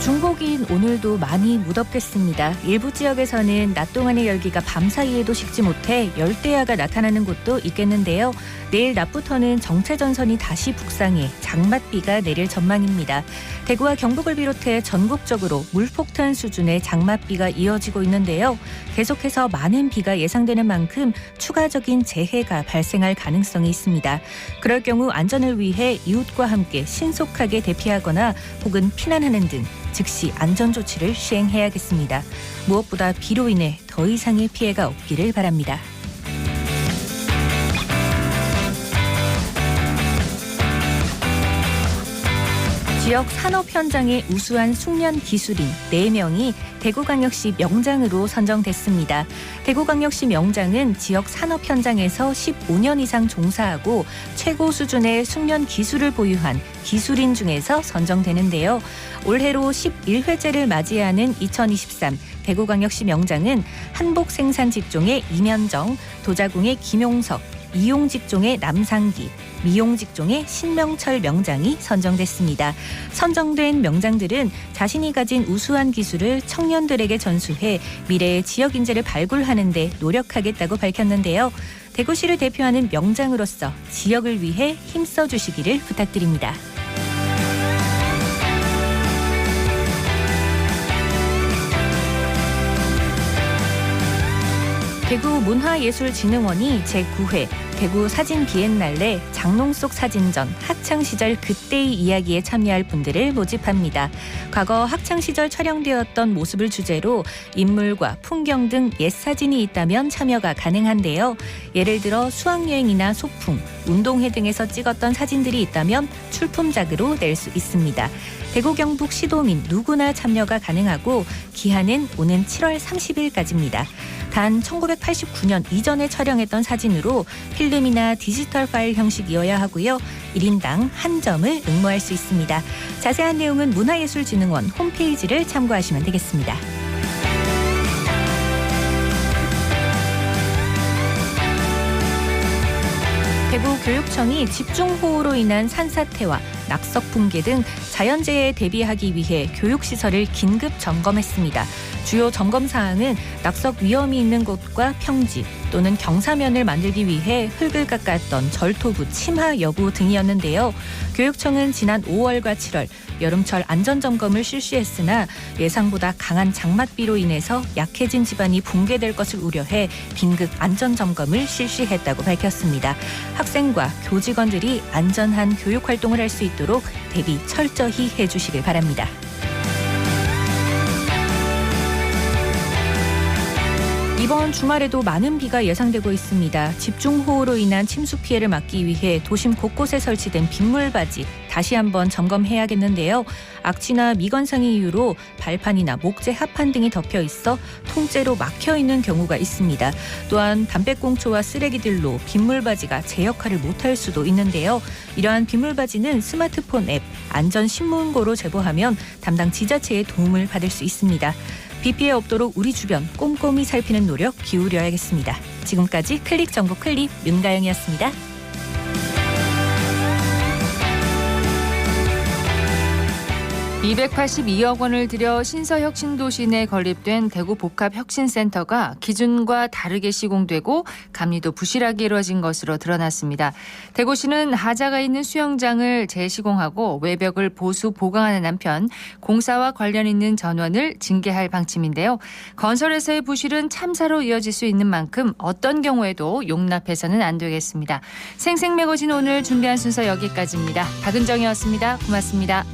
중복인 오늘도 많이 무덥겠습니다. 일부 지역에서는 낮 동안의 열기가 밤 사이에도 식지 못해 열대야가 나타나는 곳도 있겠는데요. 내일 낮부터는 정체전선이 다시 북상해 장맛비가 내릴 전망입니다. 대구와 경북을 비롯해 전국적으로 물폭탄 수준의 장맛비가 이어지고 있는데요. 계속해서 많은 비가 예상되는 만큼 추가적인 재해가 발생할 가능성이 있습니다. 그럴 경우 안전을 위해 이웃과 함께 신속하게 대피하거나 혹은 피난하는 등 즉시 안전조치를 시행해야겠습니다. 무엇보다 비로 인해 더 이상의 피해가 없기를 바랍니다. 지역 산업 현장의 우수한 숙련 기술인 4명이 대구광역시 명장으로 선정됐습니다. 대구광역시 명장은 지역 산업 현장에서 15년 이상 종사하고 최고 수준의 숙련 기술을 보유한 기술인 중에서 선정되는데요. 올해로 11회째를 맞이하는 2023 대구광역시 명장은 한복 생산 직종의 이면정, 도자공의 김용석, 이용 직종의 남상기, 미용 직종의 신명철 명장이 선정됐습니다. 선정된 명장들은 자신이 가진 우수한 기술을 청년들에게 전수해 미래의 지역 인재를 발굴하는 데 노력하겠다고 밝혔는데요. 대구시를 대표하는 명장으로서 지역을 위해 힘써 주시기를 부탁드립니다. 대구문화예술진흥원이 제9회 대구 사진 비엔날레 장롱 속 사진전 학창시절 그때의 이야기에 참여할 분들을 모집합니다. 과거 학창시절 촬영되었던 모습을 주제로 인물과 풍경 등 옛 사진이 있다면 참여가 가능한데요. 예를 들어 수학여행이나 소풍, 운동회 등에서 찍었던 사진들이 있다면 출품작으로 낼 수 있습니다. 대구 경북 시도민 누구나 참여가 가능하고 기한은 오는 7월 30일까지입니다. 단 1989년 이전에 촬영했던 사진으로 필름이나 디지털 파일 형식이어야 하고요. 1인당 1점을 응모할 수 있습니다. 자세한 내용은 문화예술진흥원 홈페이지를 참고하시면 되겠습니다. 대구교육청이 집중호우로 인한 산사태와 낙석 붕괴 등 자연재해에 대비하기 위해 교육시설을 긴급 점검했습니다. 주요 점검 사항은 낙석 위험이 있는 곳과 평지 또는 경사면을 만들기 위해 흙을 깎았던 절토부 침하 여부 등이었는데요. 교육청은 지난 5월과 7월 여름철 안전점검을 실시했으나 예상보다 강한 장맛비로 인해서 약해진 집안이 붕괴될 것을 우려해 긴급 안전점검을 실시했다고 밝혔습니다. 학생과 교직원들이 안전한 교육활동을 할 수 있도록 대비 철저히 해주시길 바랍니다. 이번 주말에도 많은 비가 예상되고 있습니다. 집중호우로 인한 침수 피해를 막기 위해 도심 곳곳에 설치된 빗물바지 다시 한번 점검해야겠는데요. 악취나 미건상의 이유로 발판이나 목재 합판 등이 덮여 있어 통째로 막혀 있는 경우가 있습니다. 또한 담배꽁초와 쓰레기들로 빗물바지가 제 역할을 못할 수도 있는데요. 이러한 빗물바지는 스마트폰 앱 안전신문고로 제보하면 담당 지자체의 도움을 받을 수 있습니다. 비 피해 없도록 우리 주변 꼼꼼히 살피는 노력 기울여야겠습니다. 지금까지 클릭 전국 클립 윤가영이었습니다. 282억 원을 들여 신서혁신도시 내 건립된 대구복합혁신센터가 기준과 다르게 시공되고 감리도 부실하게 이루어진 것으로 드러났습니다. 대구시는 하자가 있는 수영장을 재시공하고 외벽을 보수 보강하는 한편 공사와 관련 있는 전원을 징계할 방침인데요. 건설에서의 부실은 참사로 이어질 수 있는 만큼 어떤 경우에도 용납해서는 안 되겠습니다. 생생매거진 오늘 준비한 순서 여기까지입니다. 박은정이었습니다. 고맙습니다.